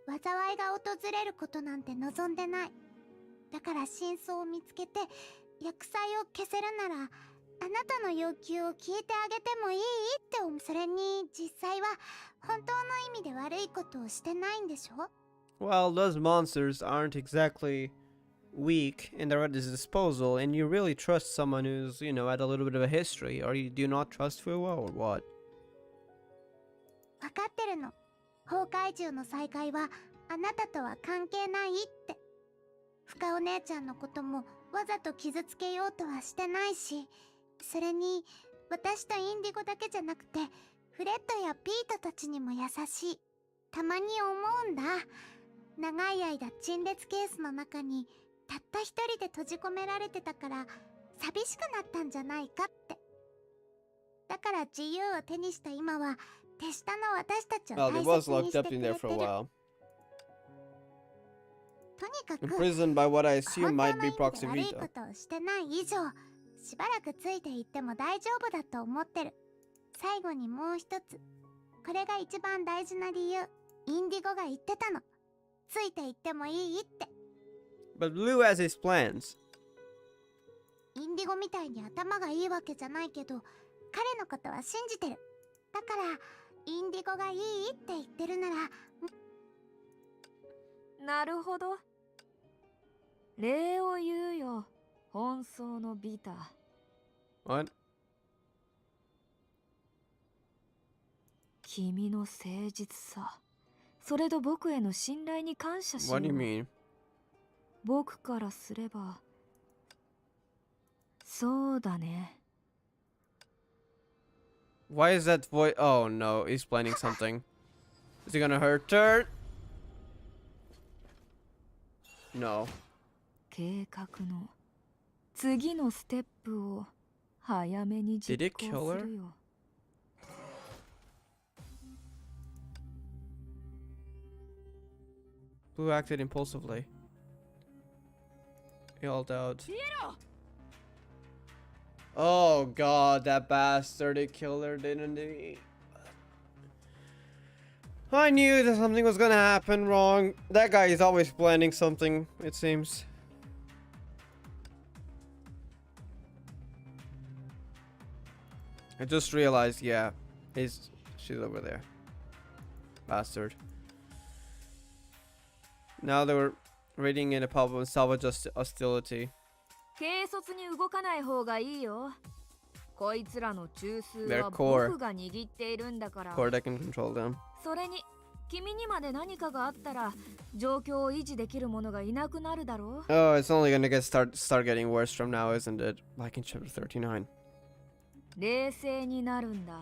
G: 災いが訪れることなんて望んでない。だから真相を見つけて厄災を消せるならあなたの要求を聞いてあげてもいいって思う。それに実際は本当の意味で悪いことをしてないんでしょ？
A: Well, those monsters aren't exactly weak and they're at his disposal, and you really trust someone who's, you know, had a little bit of a history, or you do not trust Fuwa, or what?
G: 分かってるの。崩壊獣の再会はあなたとは関係ないって。深お姉ちゃんのこともわざと傷つけようとはしてないし、それに私とインディゴだけじゃなくてフレッドやピートたちにも優しい。たまに思うんだ。長い間陳列ケースの中にたった一人で閉じ込められてたから寂しくなったんじゃないかって。だから自由を手にした今は手下の私たちを
A: Well,
G: 大
A: they was
G: 切に
A: locked
G: して
A: up
G: く
A: in
G: れ
A: there
G: て
A: for a
G: る。
A: while.
G: とにかく
A: Imprisoned by what I
G: 本
A: assume
G: 当の
A: might
G: 意味
A: be
G: で
A: Proxy
G: 悪いこ
A: Vito.
G: とをしてない以上、しばらくついていっても大丈夫だと思ってる。最後にもう一つ。これが一番大事な理由。インディゴが言ってたの。ついていってもいいって。
A: But Blue has his plans.
G: インディゴみたいに頭がいいわけじゃないけど、彼のことは信じてる。だから、インディゴがいいって言ってるなら、
E: なるほど。礼を言うよ。奔走のビタ。
A: What?
E: 君の誠実さ、それと僕への信頼に感謝しよ
A: What do you
E: う。
A: mean?
E: 僕からすれば、そうだね。
A: Why is that voice? Oh no, he's planning something. Is he gonna hurt her? No.
E: 計画の次のステップを早めに
A: Did
E: 実
A: it kill
E: 行
A: her?
E: するよ。
A: Blue acted impulsively. He yelled out. Oh god, that bastard, it killed her, didn't he? I knew that something was gonna happen wrong. That guy is always planning something, it seems. I just realized, yeah, she's over there. Bastard. Now they were raiding in a pub and salvage hostility.
E: 軽率に動かない方がいいよ。こいつらの中枢
A: Their
E: は
A: core.
E: 僕が握っているんだから。
A: Core that can control them.
E: それに君にまで何かがあったら状況を維持できる者がいなくなるだろう。
A: Oh, it's only gonna start getting worse from now, isn't it? Like in chapter 39.
E: 冷静になるんだ。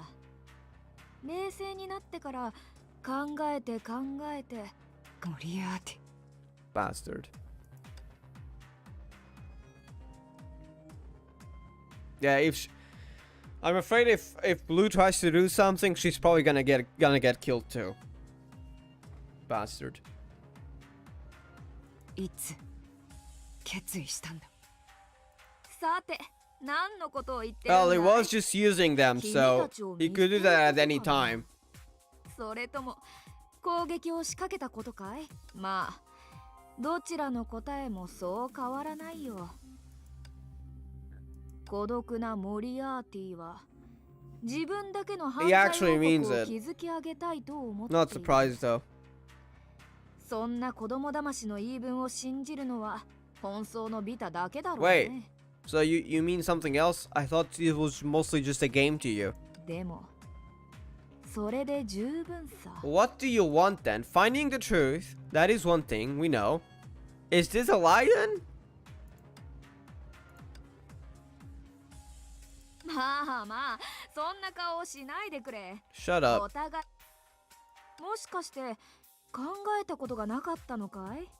E: 冷静になってから考えて考えて。
B: モリアーティ。
A: Bastard. Yeah, I'm afraid if Blue tries to do something, she's probably gonna get killed too. Bastard.
B: いつ決意したんだ。
E: さて、何のことを言ってるん
A: Well,
E: だ
A: he was just using them, so he could do that at any time.
E: それとも攻撃を仕掛けたことかい？まあ、どちらの答えもそう変わらないよ。孤独なモリアーティは自分だけの犯
A: He
E: 罪
A: actually
E: 王
A: means
E: 国を
A: it.
E: 築き上げたいと思っている。
A: Not surprised though.
E: そんな子供騙しの言い分を信じるのは本当のビタだけだろうね。
A: So you mean something else? I thought it was mostly just a game to you.
E: でも、それで十分さ。
A: What do you want then? Finding the truth, that is one thing, we know. Is this a lie then?
E: まあまあ、そんな顔をしないでくれ。
A: Shut
E: お
A: up.
E: 互い、もしかして考えたことがなかったのかい？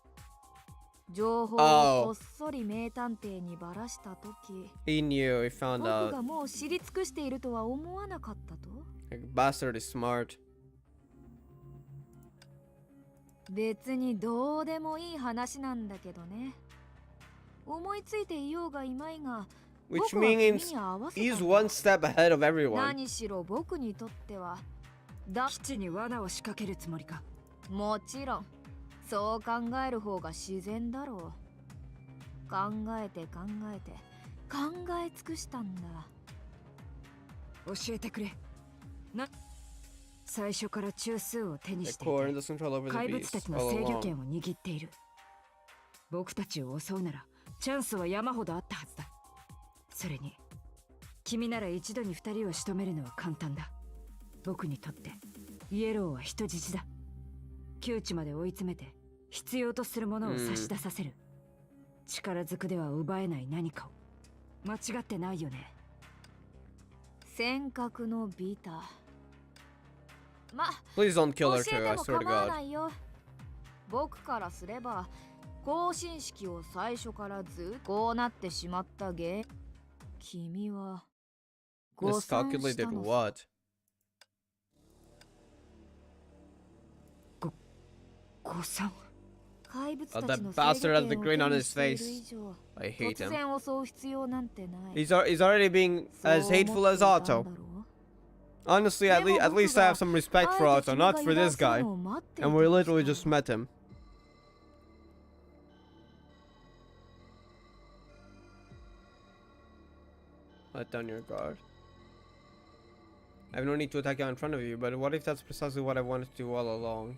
E: 情報をこっそり名探偵にばらしたとき、
A: He knew, he found
E: 僕
A: out.
E: がもう知り尽くしているとは思わなかったと？
A: Like, bastard is smart.
E: 別にどうでもいい話なんだけどね。思いついていようがいまいが、
A: Which
E: 僕は君
A: means
E: に合わせ
A: he's
E: たんだ。
A: one step ahead of everyone.
E: 何しろ僕にとっては
B: 基地に罠を仕掛けるつもりか。
E: もちろんそう考える方が自然だろう。考えて考えて考え尽くしたんだ。
B: 教えてくれ。最初から中枢を手に
A: The
B: してい
A: core
B: て
A: and the control over
B: 怪
A: the
B: 物
A: beast
B: たちの
A: all
B: 制御
A: along.
B: 権を握っている。僕たちを襲うならチャンスは山ほどあったはずだ。それに君なら一度に二人を仕留めるのは簡単だ。僕にとってイエローは人質だ。窮地まで追い詰めて必要とするものを差し出させる。力ずくでは奪えない何かを。間違ってないよね。
E: 尖閣のビタ。ま、
A: Please don't
E: 教
A: kill
E: え
A: her
E: て
A: too, I
E: も
A: swear to
E: 構わ
A: God.
E: ないよ。僕からすれば更新式を最初からずっとこうなってしまった原因。君は誤算し
A: Miscalculated
E: たのさ。
A: what?
B: 誤算。
E: 怪物
A: Oh,
E: た
A: that
E: ちの
A: bastard has the
E: 制御
A: grin
E: 権
A: on
E: を手に
A: his
E: している
A: face.
E: 以上、
A: I hate
E: 突
A: him.
E: 然襲う必要なんてない。
A: He's already being as hateful as Otto. Honestly, at least I have some respect for Otto, not for this guy. And we literally just met him. Let down your guard. I have no need to attack you in front of you, but what if that's precisely what I wanted to do all along?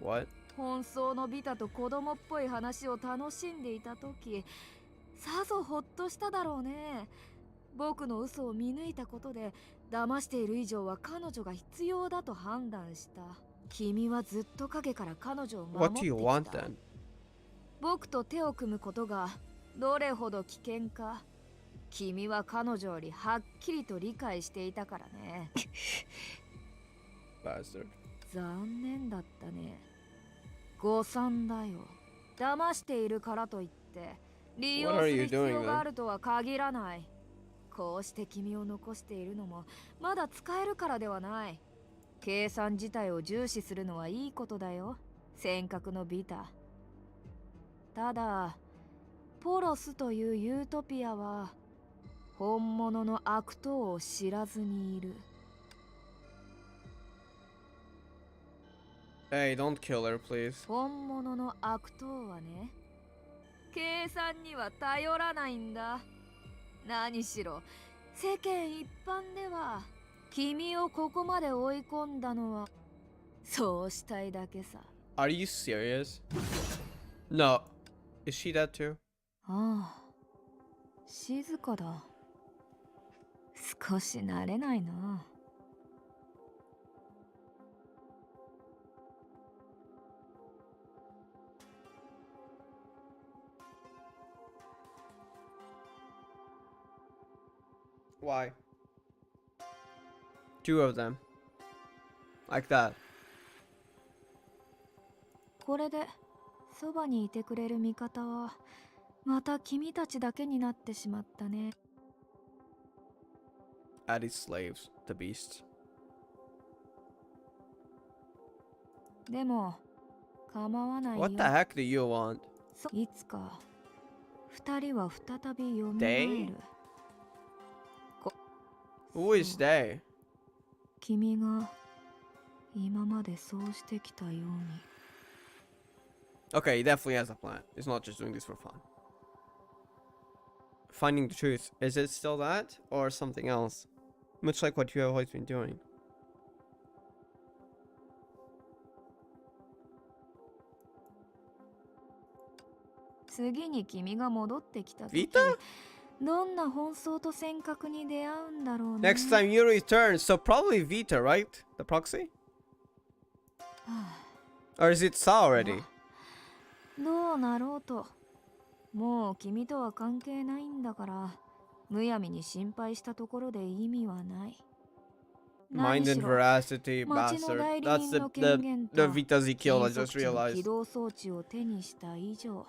A: What?
E: 本当のビタと子供っぽい話を楽しんでいた時、さぞほっとしただろうね。僕の嘘を見抜いたことで騙している以上は彼女が必要だと判断した。君はずっと影から彼女を守
A: What
E: って
A: do you
E: き
A: want
E: た。
A: then?
E: 僕と手を組むことがどれほど危険か、君は彼女よりはっきりと理解していたからね。
A: Bastard.
E: 残念だったね。誤算だよ。騙しているからといって利用する必要があるとは限らない。こうして君を残しているのもまだ使えるからではない。計算自体を重視するのはいいことだよ、尖閣のビタ。ただポロスというユートピアは本物の悪党を知らずにいる。
A: Hey, don't kill her, please.
E: 本物の悪党はね、計算には頼らないんだ。何しろ世間一般では君をここまで追い込んだのはそうしたいだけさ。
A: Are you serious? No. Is she that too?
E: ああ、静かだ。少し慣れないな。
A: Why? Two of them. Like that.
E: これでそばにいてくれる味方はまた君たちだけになってしまったね。
A: Added slaves, the beasts.
E: でも構わないよ。
A: What the heck do you want?
E: いつか二人は再び蘇る。
A: They? Who is they?
E: 君が今までそうしてきたように。
A: Okay, he definitely has a plan. He's not just doing this for fun. Finding the truth. Is it still that? Or something else? Much like what you have always been doing.
E: 次に君が戻ってきた時、
A: Vita?
E: どんな奔走と尖閣に出会うんだろうね。
A: Next time you return, so probably Vita, right? The proxy? Or is it Sa already?
E: どうなろうと、もう君とは関係ないんだから、むやみに心配したところで意味はない。
A: Mind and veracity,
E: 町の
A: bastard.
E: 代理
A: That's
E: 人の権限と
A: the Vitas he killed, I just
E: 金属地の
A: realized.
E: 起動装置を手にした以上、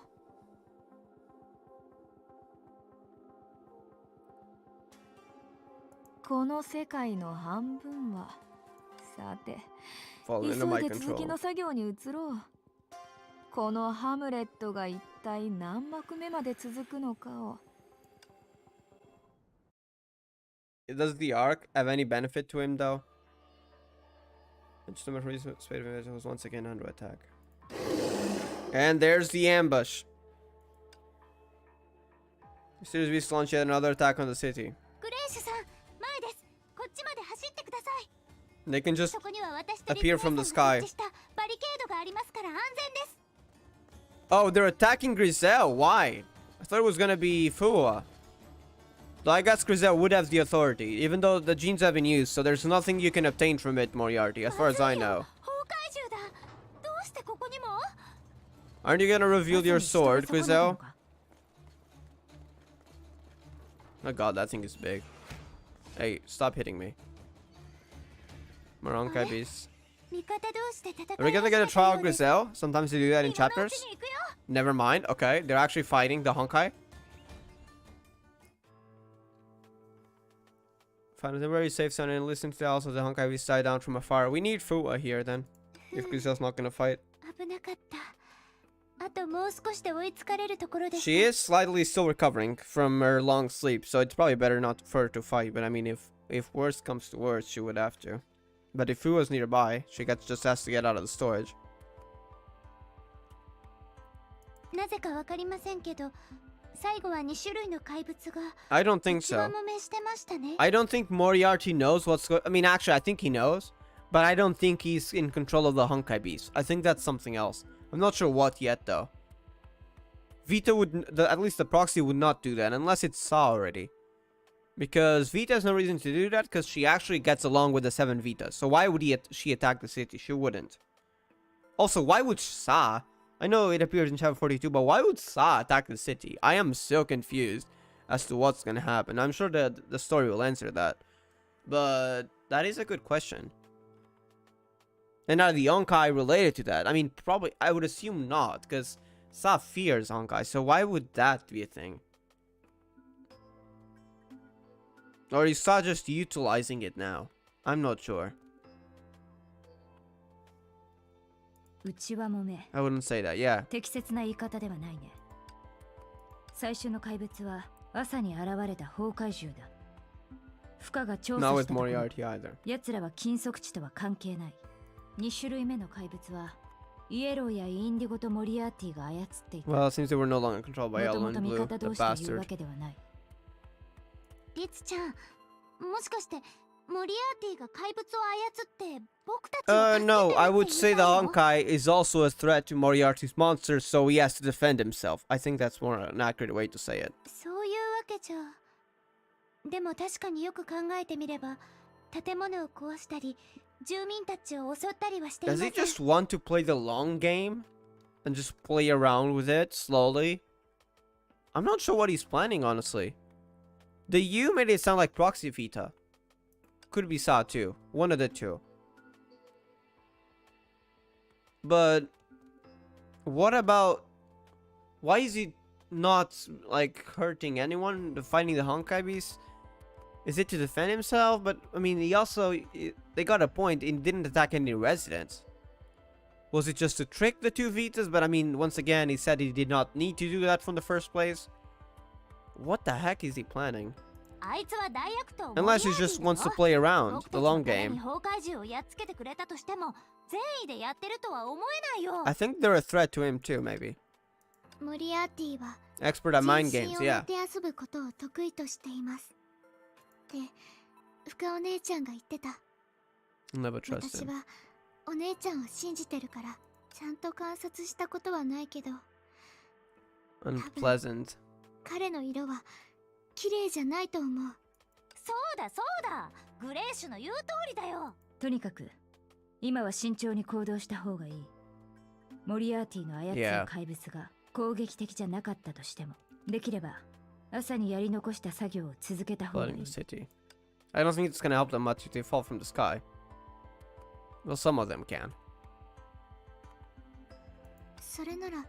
E: この世界の半分は、さて、
A: Fall
E: 急
A: into my
E: いで続き
A: control.
E: の作業に移ろう。このハムレットが一体何幕目まで続くのかを。
A: Does the arc have any benefit to him, though? Just a matter of reason, Spade of Image was once again under attack. And there's the ambush. As soon as we launch yet another attack on the city.
G: グレイシュさん、前です。こっちまで走ってください。
A: They can just
G: そこには私と
A: appear from the
G: リスナー
A: sky.
G: さんが設置したバリケードがありますから安全です。
A: Oh, they're attacking GRISEO. Why? I thought it was gonna be Fua. Though I guess GRISEO would have the authority, even though the genes have been used, so there's nothing you can obtain from it, Moriarchy, as far as I know.
G: 崩壊銃だ。どうしてここにも？
A: Aren't you gonna reveal your sword, GRISEO? Oh god, that thing is big. Hey, stop hitting me. More Honkai beasts.
G: 味方同士で戦い
A: Are we gonna get a trial GRISEO? Sometimes they do that in
G: 今のう
A: chapters.
G: ちに行くよ。
A: Never mind. Okay, they're actually fighting the Honkai. Found a temporary safe zone and listen to the also the Honkai beasts die down from afar. We need Fua here then. If GRISEO's not gonna fight.
G: 危なかった。あともう少しで追いつかれるところでした。
A: She is slightly still recovering from her long sleep, so it's probably better not for her to fight. But I mean, if worst comes to worst, she would have to. But if Fua's nearby, she just has to get out of the storage.
G: なぜかわかりませんけど、最後は2種類の怪物が
A: I don't think
G: 一番
A: so.
G: もめしてましたね。
A: I don't think Moriarty knows what's going. I mean, actually, I think he knows, but I don't think he's in control of the Honkai beast. I think that's something else. I'm not sure what yet, though. Vita would, at least the proxy would not do that unless it's Sa already. Because Vita has no reason to do that because she actually gets along with the 7 Vitas. So why would she attack the city? She wouldn't. Also, why would Sa? I know it appears in chapter 42, but why would Sa attack the city? I am so confused as to what's gonna happen. I'm sure that the story will answer that. But that is a good question. And are the Honkai related to that? I mean, probably, I would assume not, because Saw fears Honkai, so why would that be a thing? Or is Saw just utilizing it now? I'm not sure.
C: 内輪もめ
A: I wouldn't say that, yeah.
C: 適切な言い方ではないね。最初の怪物は朝に現れた崩壊獣だ。負荷が調査
A: Not
C: し
A: with
C: たところ
A: Moriarchy either.
C: 奴らは禁足地とは関係ない。2種類目の怪物はイエローやインディゴとモリアーティが操っていた。
A: Well, it seems they were no longer controlled by
C: もと
A: Yellow
C: も
A: and
C: と味
A: Blue,
C: 方
A: the
C: 同士というわ
A: bastard.
C: けではない。
D: リツちゃん、もしかしてモリアーティが怪物を操って僕たちを助けてるって
A: No, I
D: 言
A: would
D: い
A: say
D: た
A: the
D: いの？
A: Honkai is also a threat to Moriarty's monsters, so he has to defend himself. I think that's more an accurate way to say it.
D: そういうわけじゃ。でも確かによく考えてみれば、建物を壊したり、住民たちを襲ったりはしていま
A: Does
D: せ
A: he
D: ん。
A: just want to play the long game? And just play around with it slowly? I'm not sure what he's planning, honestly. The U made it sound like Proxy Vita. Could be Saw too. One of the two. But what about... Why is he not, like, hurting anyone? Fighting the Honkai beast? Is it to defend himself? But, I mean, he also... They got a point. He didn't attack any residents. Was it just to trick the two Vitas? But, I mean, once again, he said he did not need to do that from the first place. What the heck is he planning?
D: あいつは大悪党
A: Unless he just wants to play around
D: 僕
A: the
D: たち
A: long
D: のため
A: game.
D: に崩壊獣をやっつけてくれたとしても善意でやってるとは思えないよ。
A: I think they're a threat to him too, maybe.
G: モリアーティは
A: Expert at mind
G: 全
A: games,
G: 身を
A: yeah.
G: もてあそぶことを得意としていますって深お姉ちゃんが言ってた。
A: Never trust
G: 私
A: him.
G: はお姉ちゃんを信じてるからちゃんと観察したことはないけど
A: Unpleasant.
G: 彼の色は綺麗じゃないと思う。
D: そうだそうだ、グレーシュの言う通りだよ。
C: とにかく今は慎重に行動した方がいい。モリアーティの操る怪物が攻撃的じゃなかったとしても、できれば朝にやり残した作業を続けた方がい
A: Flooding
C: い。
A: the city. I don't think it's gonna help them much if they fall from the sky. Well, some of them can.
G: それなら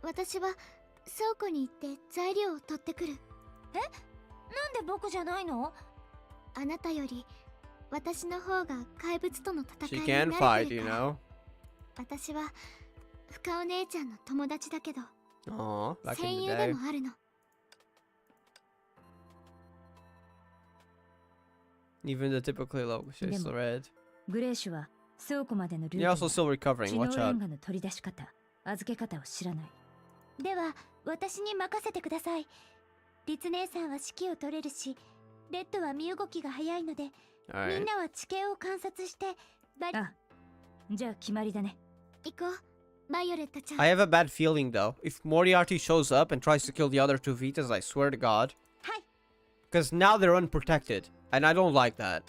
G: 私は倉庫に行って材料を取ってくる。
D: なんで僕じゃないの？
G: あなたより私の方が怪物との戦
A: She
G: いに
A: can
G: 慣れ
A: fight,
G: て
A: you
G: るから。
A: know.
G: 私は深お姉ちゃんの友達だけど
A: Aw, back
G: 戦
A: in the
G: 友で
A: day.
G: もあるの。
A: Even the typically low she's
C: Demo.
A: red.
C: グレーシュは倉庫までのルー
A: You're
C: ト
A: also
C: や
A: still recovering.
C: 知能
A: Watch
C: レ
A: out.
C: ンガの取り出し方、預け方を知らない。
D: では私に任せてください。リツ姉さんは指揮を取れるし、レッドは身動きが早いので、みん
A: Alright.
D: なは地形を観察してバリ
C: あ、じゃあ決まりだね。
G: 行こうバイオレットちゃん。
A: I have a bad feeling though. If Moriarty shows up and tries to kill the other two Vitas, I swear to God.
D: はい。
A: Because now they're unprotected. And I don't like that.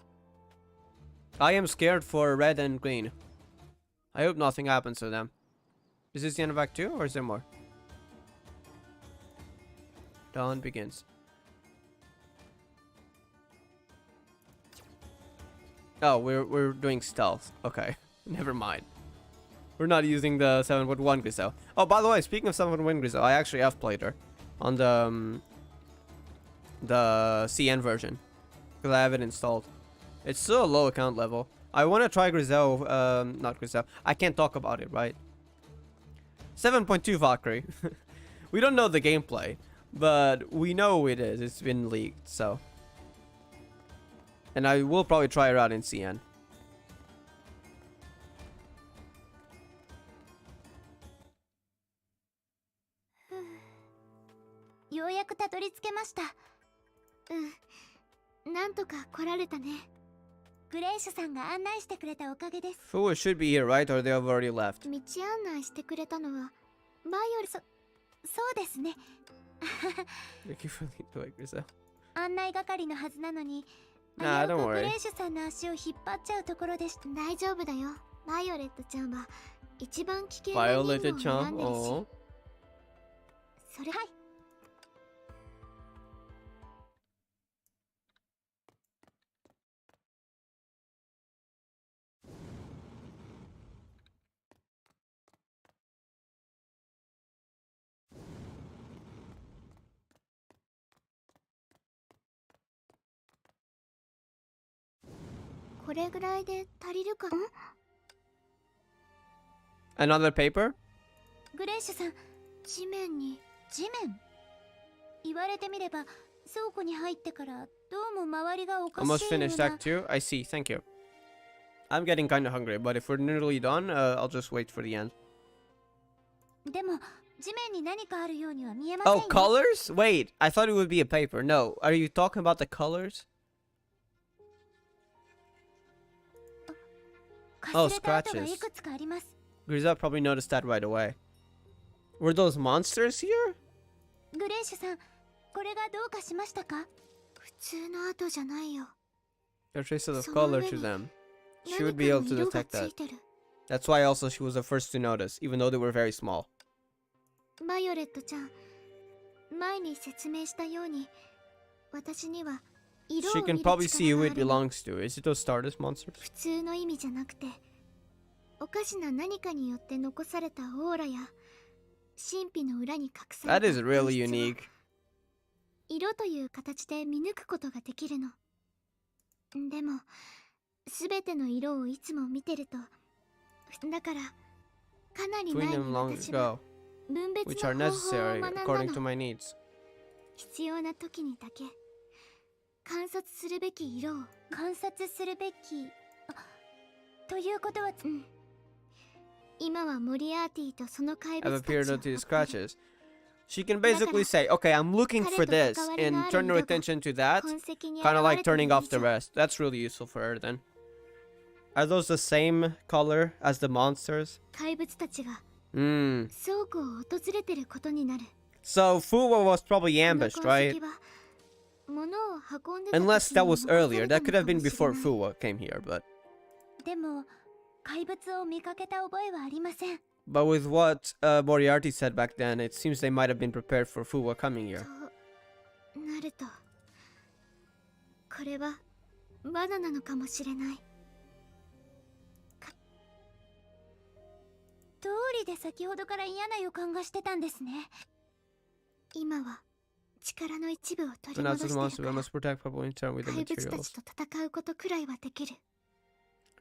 A: I am scared for red and green. I hope nothing happens to them. Is this the end of Act 2 or is there more? Dawn begins. Oh, we're doing stealth. Okay. Never mind. We're not using the 7.1 GRISEO. Oh, by the way, speaking of 7.1 GRISEO, I actually have played her on the CN version because I have it installed. It's still a low account level. I want to try GRISEO, not GRISEO. I can't talk about it, right? 7.2 Valkyrie. We don't know the gameplay, but we know it is. It's been leaked, so. And I will probably try her out in CN.
D: ようやくたどり着けました。
G: なんとか来られたね。
D: グレーシュさんが案内してくれたおかげです。
A: Fool should be here, right? Or they have already left.
G: 道案内してくれたのはバイオレ
D: そうですね。
A: Thank you for the like GRISEO.
D: 案内係のはずなのに、
A: Nah,
D: 危
A: don't
D: うくグ
A: worry.
D: レーシュさんの足を引っ張っちゃうところでした。
G: 大丈夫だよ。バイオレットちゃんは一番危険な任
A: Violet
G: 務を選
A: Chomp.
G: んでるし。
A: Oh.
G: それ
D: はい。
G: これぐらいで足りるか？
A: Another paper?
D: グレイシュさん、
G: 地面に。
D: 地面？言われてみれば倉庫に入ってからどうも周りがおかしいよう
A: Almost finished
D: な。
A: Act 2? I see, thank you. I'm getting kinda hungry, but if we're nearly done, I'll just wait for the end.
D: でも地面に何かあるようには見えません
A: Oh,
D: よ。
A: colors? Wait, I thought it would be a paper. No, are you talking about the colors?
D: かすれた跡がいくつかあります。
A: GRISEO probably noticed that right away. Were those monsters here?
D: グレイシュさん、これがどうかしましたか？
G: 普通の跡じゃないよ。
A: There are traces of
G: その
A: color
G: 上
A: to
G: に
A: them.
G: 何
A: She would
G: か
A: be
G: の
A: able to
G: 色が
A: detect
G: つい
A: that.
G: てる。
A: That's why also she was the first to notice, even though they were very small.
G: バイオレットちゃん、前に説明したように、私には色を
A: She
G: 見
A: can
G: る
A: probably see
G: 力
A: who
G: があ
A: it
G: るの。
A: belongs to. Is it those Stardust monsters?
G: 普通の意味じゃなくて、おかしな何かによって残されたオーラや神秘の裏に隠さ
A: That
G: れた
A: is really
G: 本質を
A: unique.
G: 色という形で見抜くことができるの。でも、すべての色をいつも見てると、だから、かなり
A: Between
G: 前に
A: them long
G: 私は
A: ago,
G: 分別
A: which are
G: の方法を
A: necessary
G: 学んだ
A: according to
G: の。
A: my needs.
G: 必要な時にだけ、観察するべき色を。
D: 観察するべき。あ、ということは、
G: うん。今はモリアーティとその怪
A: I've
G: 物た
A: appeared
G: ちを
A: to the
G: 誇る
A: scratches. She can basically say, okay, I'm looking for this, and turn her attention to that,
G: 痕跡に
A: kind of
G: 現
A: like
G: れてる
A: turning
G: 以
A: off the
G: 上
A: rest. That's really useful for her then. Are those the same color as the monsters?
G: 怪物たちが
A: Hmm.
G: 倉庫を訪れてることになる。
A: So Fuwa was probably
G: この
A: ambushed,
G: 痕
A: right?
G: 跡は物を運んでた
A: Unless
G: 時
A: that
G: に
A: was
G: 残さ
A: earlier.
G: れた
A: That
G: の
A: could
G: か
A: have been
G: もしれ
A: before
G: ない。
A: Fuwa came here, but
D: でも怪物を見かけた覚えはありません。
A: but with what Moriarty said back then, it seems they might have been prepared for Fuwa coming here.
G: となると、これは罠なのかもしれない。
D: 通りで先ほどから嫌な予感がしてたんですね。
G: 今は力の一部を取
A: So
G: り
A: now
G: 戻
A: to the
G: して
A: monster,
G: る
A: we
G: から、
A: must protect Purple in turn with the
G: 怪物た
A: materials.
G: ちと戦うことくらいはできる。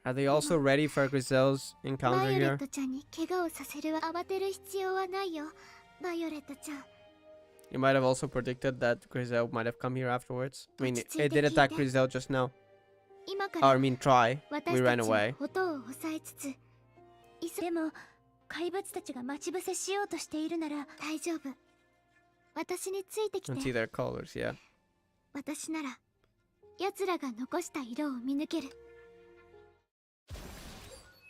A: Are they also ready for GRISEO's
G: バ
A: encounter
G: イオレッ
A: here?
G: トちゃんに怪我をさせるわ。慌てる必要はないよ、バイオレットちゃん。
A: You might have also predicted that GRISEO might have come here afterwards. I mean, it
G: 落ち着いて
A: did attack
G: 聞いて。
A: GRISEO just now.
G: 今か
A: Or, I
G: ら
A: mean, try.
G: 私
A: We
G: た
A: ran
G: ちは
A: away.
G: 音を抑えつつ、
D: でも怪物たちが待ち伏せしようとしているなら、
G: 大丈夫。私についてき
A: And see
G: て。
A: their colors, yeah.
G: 私なら奴らが残した色を見抜ける。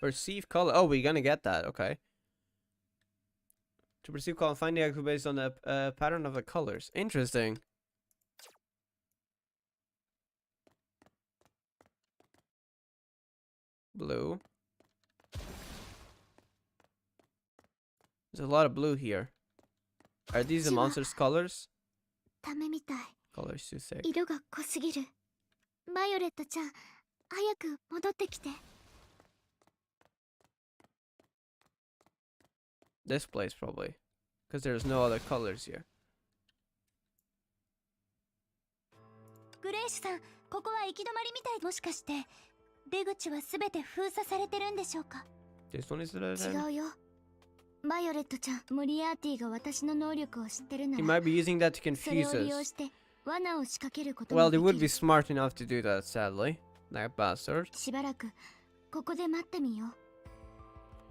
A: Perceive color. Oh, we're gonna get that. Okay. To perceive color, find the Yaku based on the pattern of the colors. Interesting. Blue. There's a lot of blue here. Are these the monster's colors?
G: ダメみたい。
A: Colors too thick.
G: 色が濃すぎる。バイオレットちゃん、早く戻ってきて。
A: This place probably. Because there's no other colors here.
D: グレイシュさん、ここは行き止まりみたい。もしかして出口はすべて封鎖されてるんでしょうか？
A: This one is the dead
G: 違
A: end?
G: うよ。バイオレットちゃん、モリアーティが私の能力を知ってるな
A: He
G: ら、
A: might be using that to
G: それ
A: confuse
G: を利用
A: us.
G: して罠を仕掛けること
A: Well,
G: も
A: they
G: で
A: would
G: き
A: be
G: る。
A: smart enough to do that, sadly. That bastard.
G: しばらくここで待ってみよう。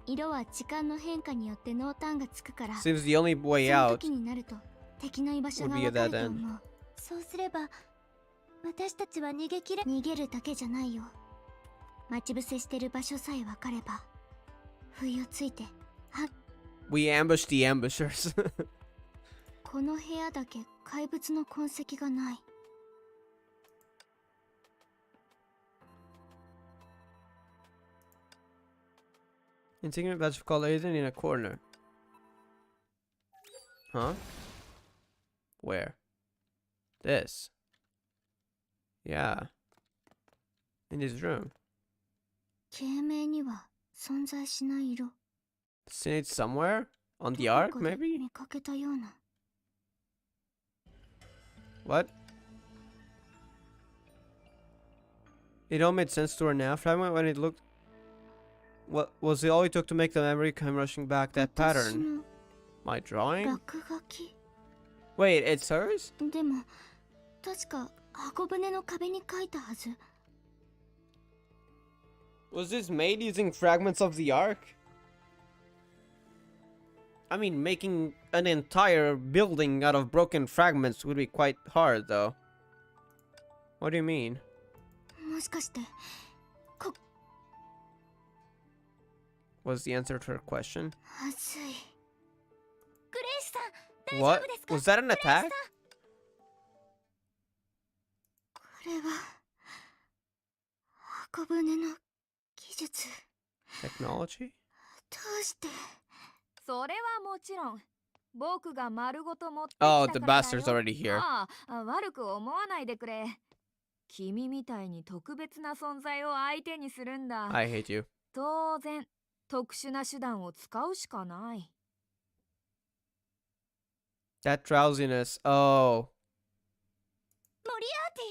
G: 色は時間の変化によって濃淡がつくから、そ
A: Seems the only way
G: の
A: out
G: 時になると敵の居場所が
A: would be a
G: わか
A: dead
G: ると
A: end.
G: 思う。
D: そうすれば私たちは逃げ切れ。
G: 逃げるだけじゃないよ。待ち伏せしてる場所さえわかれば、不意をついて、
A: We ambushed the ambushers.
G: この部屋だけ怪物の痕跡がない。
A: Insignificant badge of color hidden in a corner. Huh? Where? This. Yeah. In this room.
G: 形名には存在しない色。
A: Seen it somewhere? On the
G: ど
A: ark,
G: こかで
A: maybe?
G: 見かけたような。
A: What? It all made sense to her now. Fragment when it looked. What was it all it took to make the memory come rushing back? That pattern. My drawing?
G: 落書き
A: Wait, it's hers?
G: でも確か箱舟の壁に書いたはず。
A: Was this made using fragments of the Ark? I mean, making an entire building out of broken fragments would be quite hard, though. What do you mean?
G: もしかして
A: Was the answer to her question?
G: まずい。
D: グレイスさん、大丈
A: What?
D: 夫ですか？
A: Was that an attack?
G: これは箱舟の技術。
A: Technology?
G: どうして？
E: それはもちろん僕が丸ごと持ってき
A: Oh,
E: た
A: the
E: からだよ。
A: bastard's already here.
E: ああ、悪く思わないでくれ。君みたいに特別な存在を相手にするんだ。
A: I hate you.
E: 当然特殊な手段を使うしかない。
A: That drowsiness. Oh.
D: モリアーテ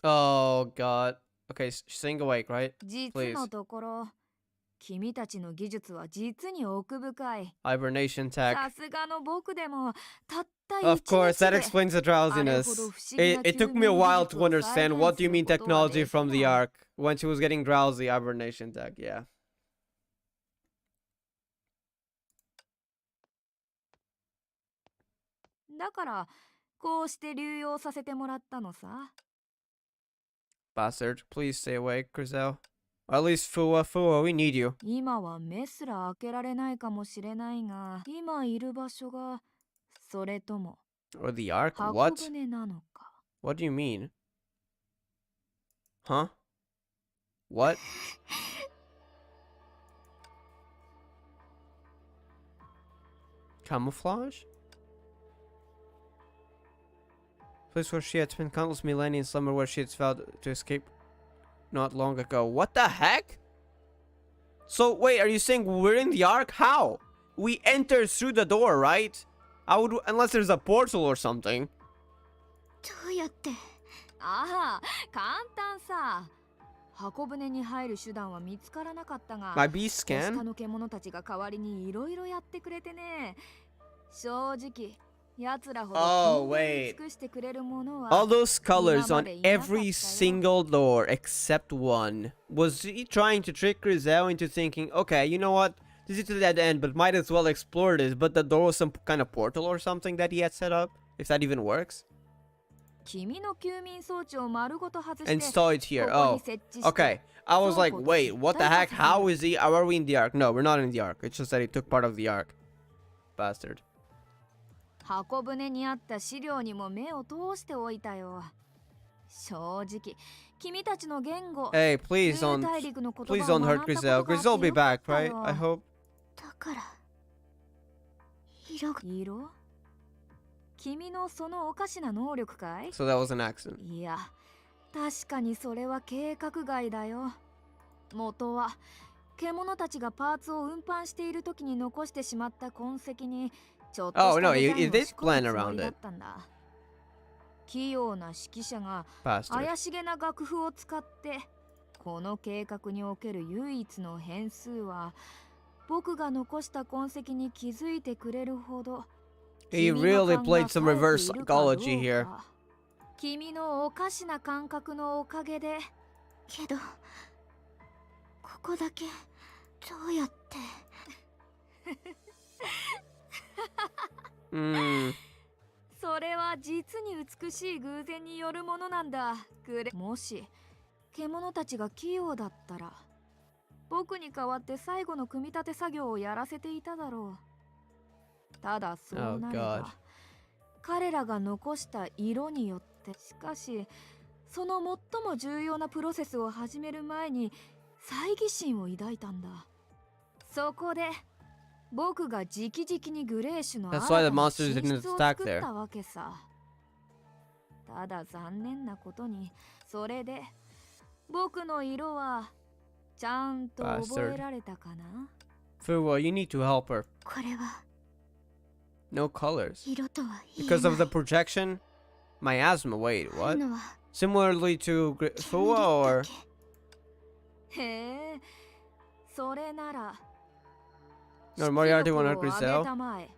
D: ィ。
A: Oh, God. Okay, sing awake, right?
E: 実のところ、君たちの技術は実に奥深い。
A: Hibernation tech.
E: さすがの僕でもたった一
A: Of course,
E: 日
A: that
E: で
A: explains the drowsiness. It took me a while to understand what do you mean technology from the Ark. When she was getting drowsy, hibernation tech, yeah.
E: だからこうして流用させてもらったのさ。
A: Bastard, please stay awake, GRISEO. Or at least Fua, we need you.
E: 今は目すら開けられないかもしれないが、今いる場所がそれとも
A: Or the Ark?
E: 箱
A: What?
E: 舟なのか。
A: What do you mean? Huh? What? Camouflage? Place where she had spent countless millennia in slumber where she had vowed to escape not long ago. What the heck? So, wait, are you saying we're in the Ark? How? We entered through the door, right? I would, unless there's a portal or something.
G: どうやって？
E: ああ、簡単さ。箱舟に入る手段は見つからなかったが、
A: My beast
E: 下
A: scan?
E: の獣たちが代わりにいろいろやってくれてね。正直、奴らほど
A: Oh,
E: 本当に
A: wait.
E: 尽くしてくれるものは
A: All those colors on every single door except one. Was he trying to trick GRISEO into thinking, okay, you know what? This is a dead end, but might as well explore this. But the door was some kind of portal or something that he had set up? If that even works?
E: 君の休眠装置を丸ごと外して
A: Install it here.
E: ここ
A: Oh,
E: に設置して
A: okay. I was like, wait, what the heck? How is he? Are we in the Ark? No, we're not in the Ark. It's just that he took part of the Ark. Bastard.
E: 箱舟にあった資料にも目を通しておいたよ。正直、君たちの言語、
A: Hey, please
E: 旧
A: don't,
E: 大陸の言
A: please
E: 葉を
A: don't
E: 学ん
A: hurt
E: だ
A: GRISEO.
E: ことがあって
A: GRISEO will be
E: よか
A: back,
E: った
A: right?
E: よ。
A: I hope.
G: だから色が
E: 色？君のそのおかしな能力かい？
A: So that was an accident.
E: いや、確かにそれは計画外だよ。元は獣たちがパーツを運搬している時に残してしまった痕跡にちょっとし
A: Oh,
E: た
A: no,
E: デザイン
A: it
E: を
A: did
E: 仕込む
A: plan
E: つも
A: around
E: りだっ
A: it.
E: たんだ。器用な指揮者が
A: Bastard.
E: 怪しげな楽譜を使ってこの計画における唯一の変数は僕が残した痕跡に気づいてくれるほど
A: He really played some reverse psychology here.
E: 君のおかしな感覚のおかげで。
G: けどここだけどうやって？
E: それは実に美しい偶然によるものなんだ。もし獣たちが器用だったら僕に代わって最後の組み立て作業をやらせていただろう。ただそうなれば、彼らが残した色によって、しかしその最も重要なプロセスを始める前に猜疑心を抱いたんだ。そこで僕が直々にグレーシュの
A: That's
E: 新
A: why
E: た
A: the
E: な
A: monsters
E: 進
A: didn't
E: 出を
A: attack
E: 作っ
A: there.
E: たわけさ。ただ残念なことに、それで僕の色はちゃんと覚えられたかな？
A: Fuwa, you need to help her.
G: これは
A: No colors.
G: 色とは言え
A: Because
G: な
A: of the
G: い。
A: projection? Miasma, wait,
D: あ
A: what?
D: るのは
A: Similarly to
D: 煙
A: Fua
D: だ
A: or
D: け。
E: へえ、それなら
A: no, Moriarty
E: 出
A: won
E: 力を
A: at
E: 上げ
A: GRISEO?
E: たまえ。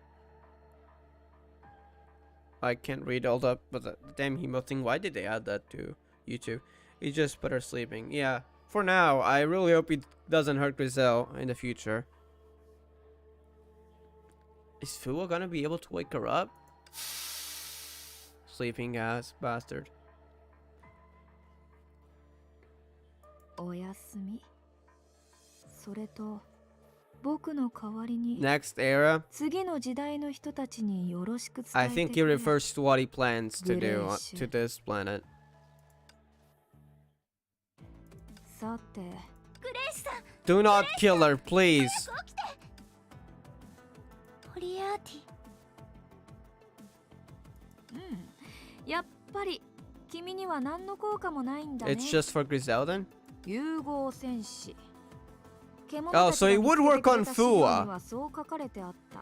A: I can't read all that, but the damn hemo thing, why did they add that to YouTube? He just put her sleeping. Yeah, for now, I really hope he doesn't hurt GRISEO in the future. Is Fua gonna be able to wake her up? Sleeping ass bastard.
E: おやすみ。それと僕の代わりに
A: Next era?
E: 次の時代の人たちによろしく伝えて
A: I think he
E: くれ。
A: refers to what he plans to do
E: GRISEO.
A: to this planet.
E: さて、
A: Do not kill her, please.
D: モリアーティ。
E: やっぱり君には何の効果もないんだね。
A: It's just for GRISEO then?
E: 融合戦士。
A: Oh, so it would work on Fua.
E: はそう書かれてあった。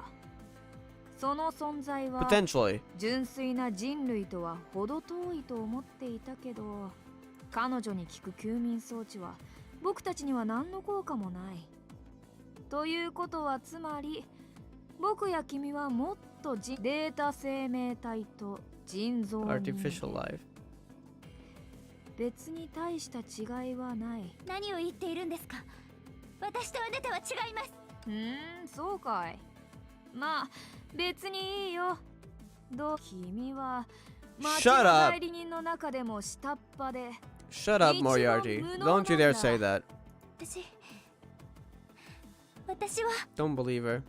E: その存在は
A: Potentially.
E: 純粋な人類とは程遠いと思っていたけど、彼女に効く休眠装置は僕たちには何の効果もない。ということはつまり、僕や君はもっとデータ生命体と腎臓に
A: Artificial life.
E: 別に大した違いはない。
D: 何を言っているんですか。私とあなたは違います。
E: そうかい。まあ別にいいよ。君は町
A: Shut
E: の
A: up.
E: 代理人の中でも下っ端で。
A: Shut up, Moriarty. Don't you dare say that.
D: 私は
A: Don't believe her.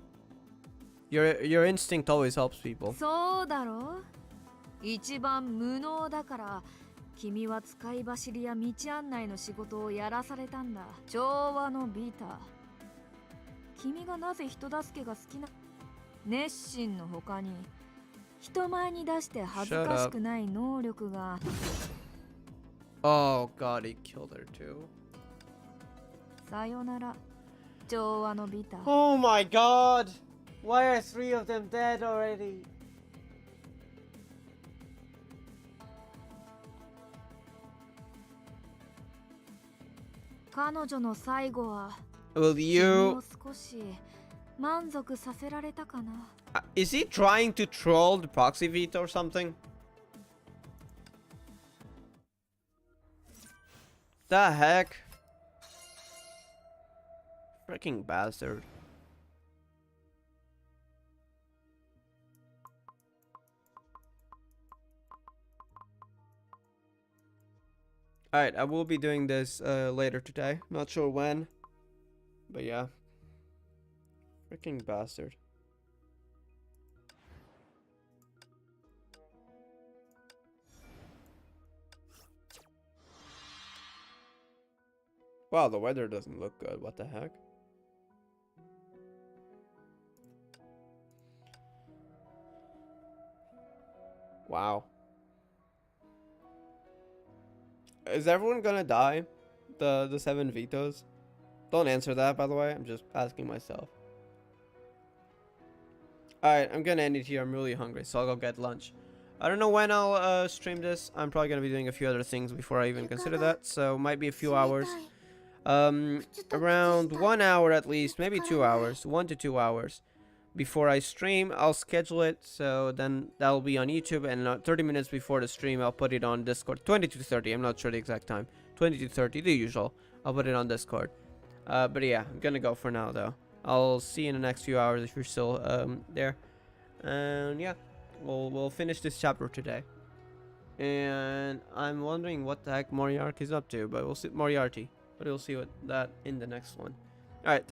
A: Your instinct always helps people.
E: そうだろう。一番無能だから君は使い走りや道案内の仕事をやらされたんだ。調和のビタ。君がなぜ人助けが好きな熱心の他に人前に出して恥ずかしくない能力が。
A: Oh god, he killed her too.
E: さよなら調和のビタ。
A: Oh my god! Why are 3 of them dead already?
E: 彼女の最後は
A: Will
E: 君
A: you...
E: を少し満足させられたかな。
A: Is he trying to troll the proxy veto or something? The heck? Freaking bastard. Alright, I will be doing this later today. Not sure when. But yeah. Freaking bastard. Wow, the weather doesn't look good. What the heck? Wow. Is everyone gonna die? The 7 vetoes? Don't answer that, by the way. I'm just asking myself. Alright, I'm gonna end it here. I'm really hungry, so I'll go get lunch. I don't know when I'll stream this. I'm probably gonna be doing a few other things before I even consider that, so might be a few hours. Around 1 hour at least, maybe 2 hours, 1 to 2 hours before I stream. I'll schedule it, so then that'll be on YouTube, and 30 minutes before the stream I'll put it on Discord. 20 to 30, I'm not sure the exact time. 20 to 30, the usual. I'll put it on Discord. But yeah, I'm gonna go for now though. I'll see you in the next few hours if you're still there. And yeah, we'll finish this chapter today. And I'm wondering what the heck Moriarchy is up to, but we'll see Moriarty. But we'll see what that in the next one. Alright,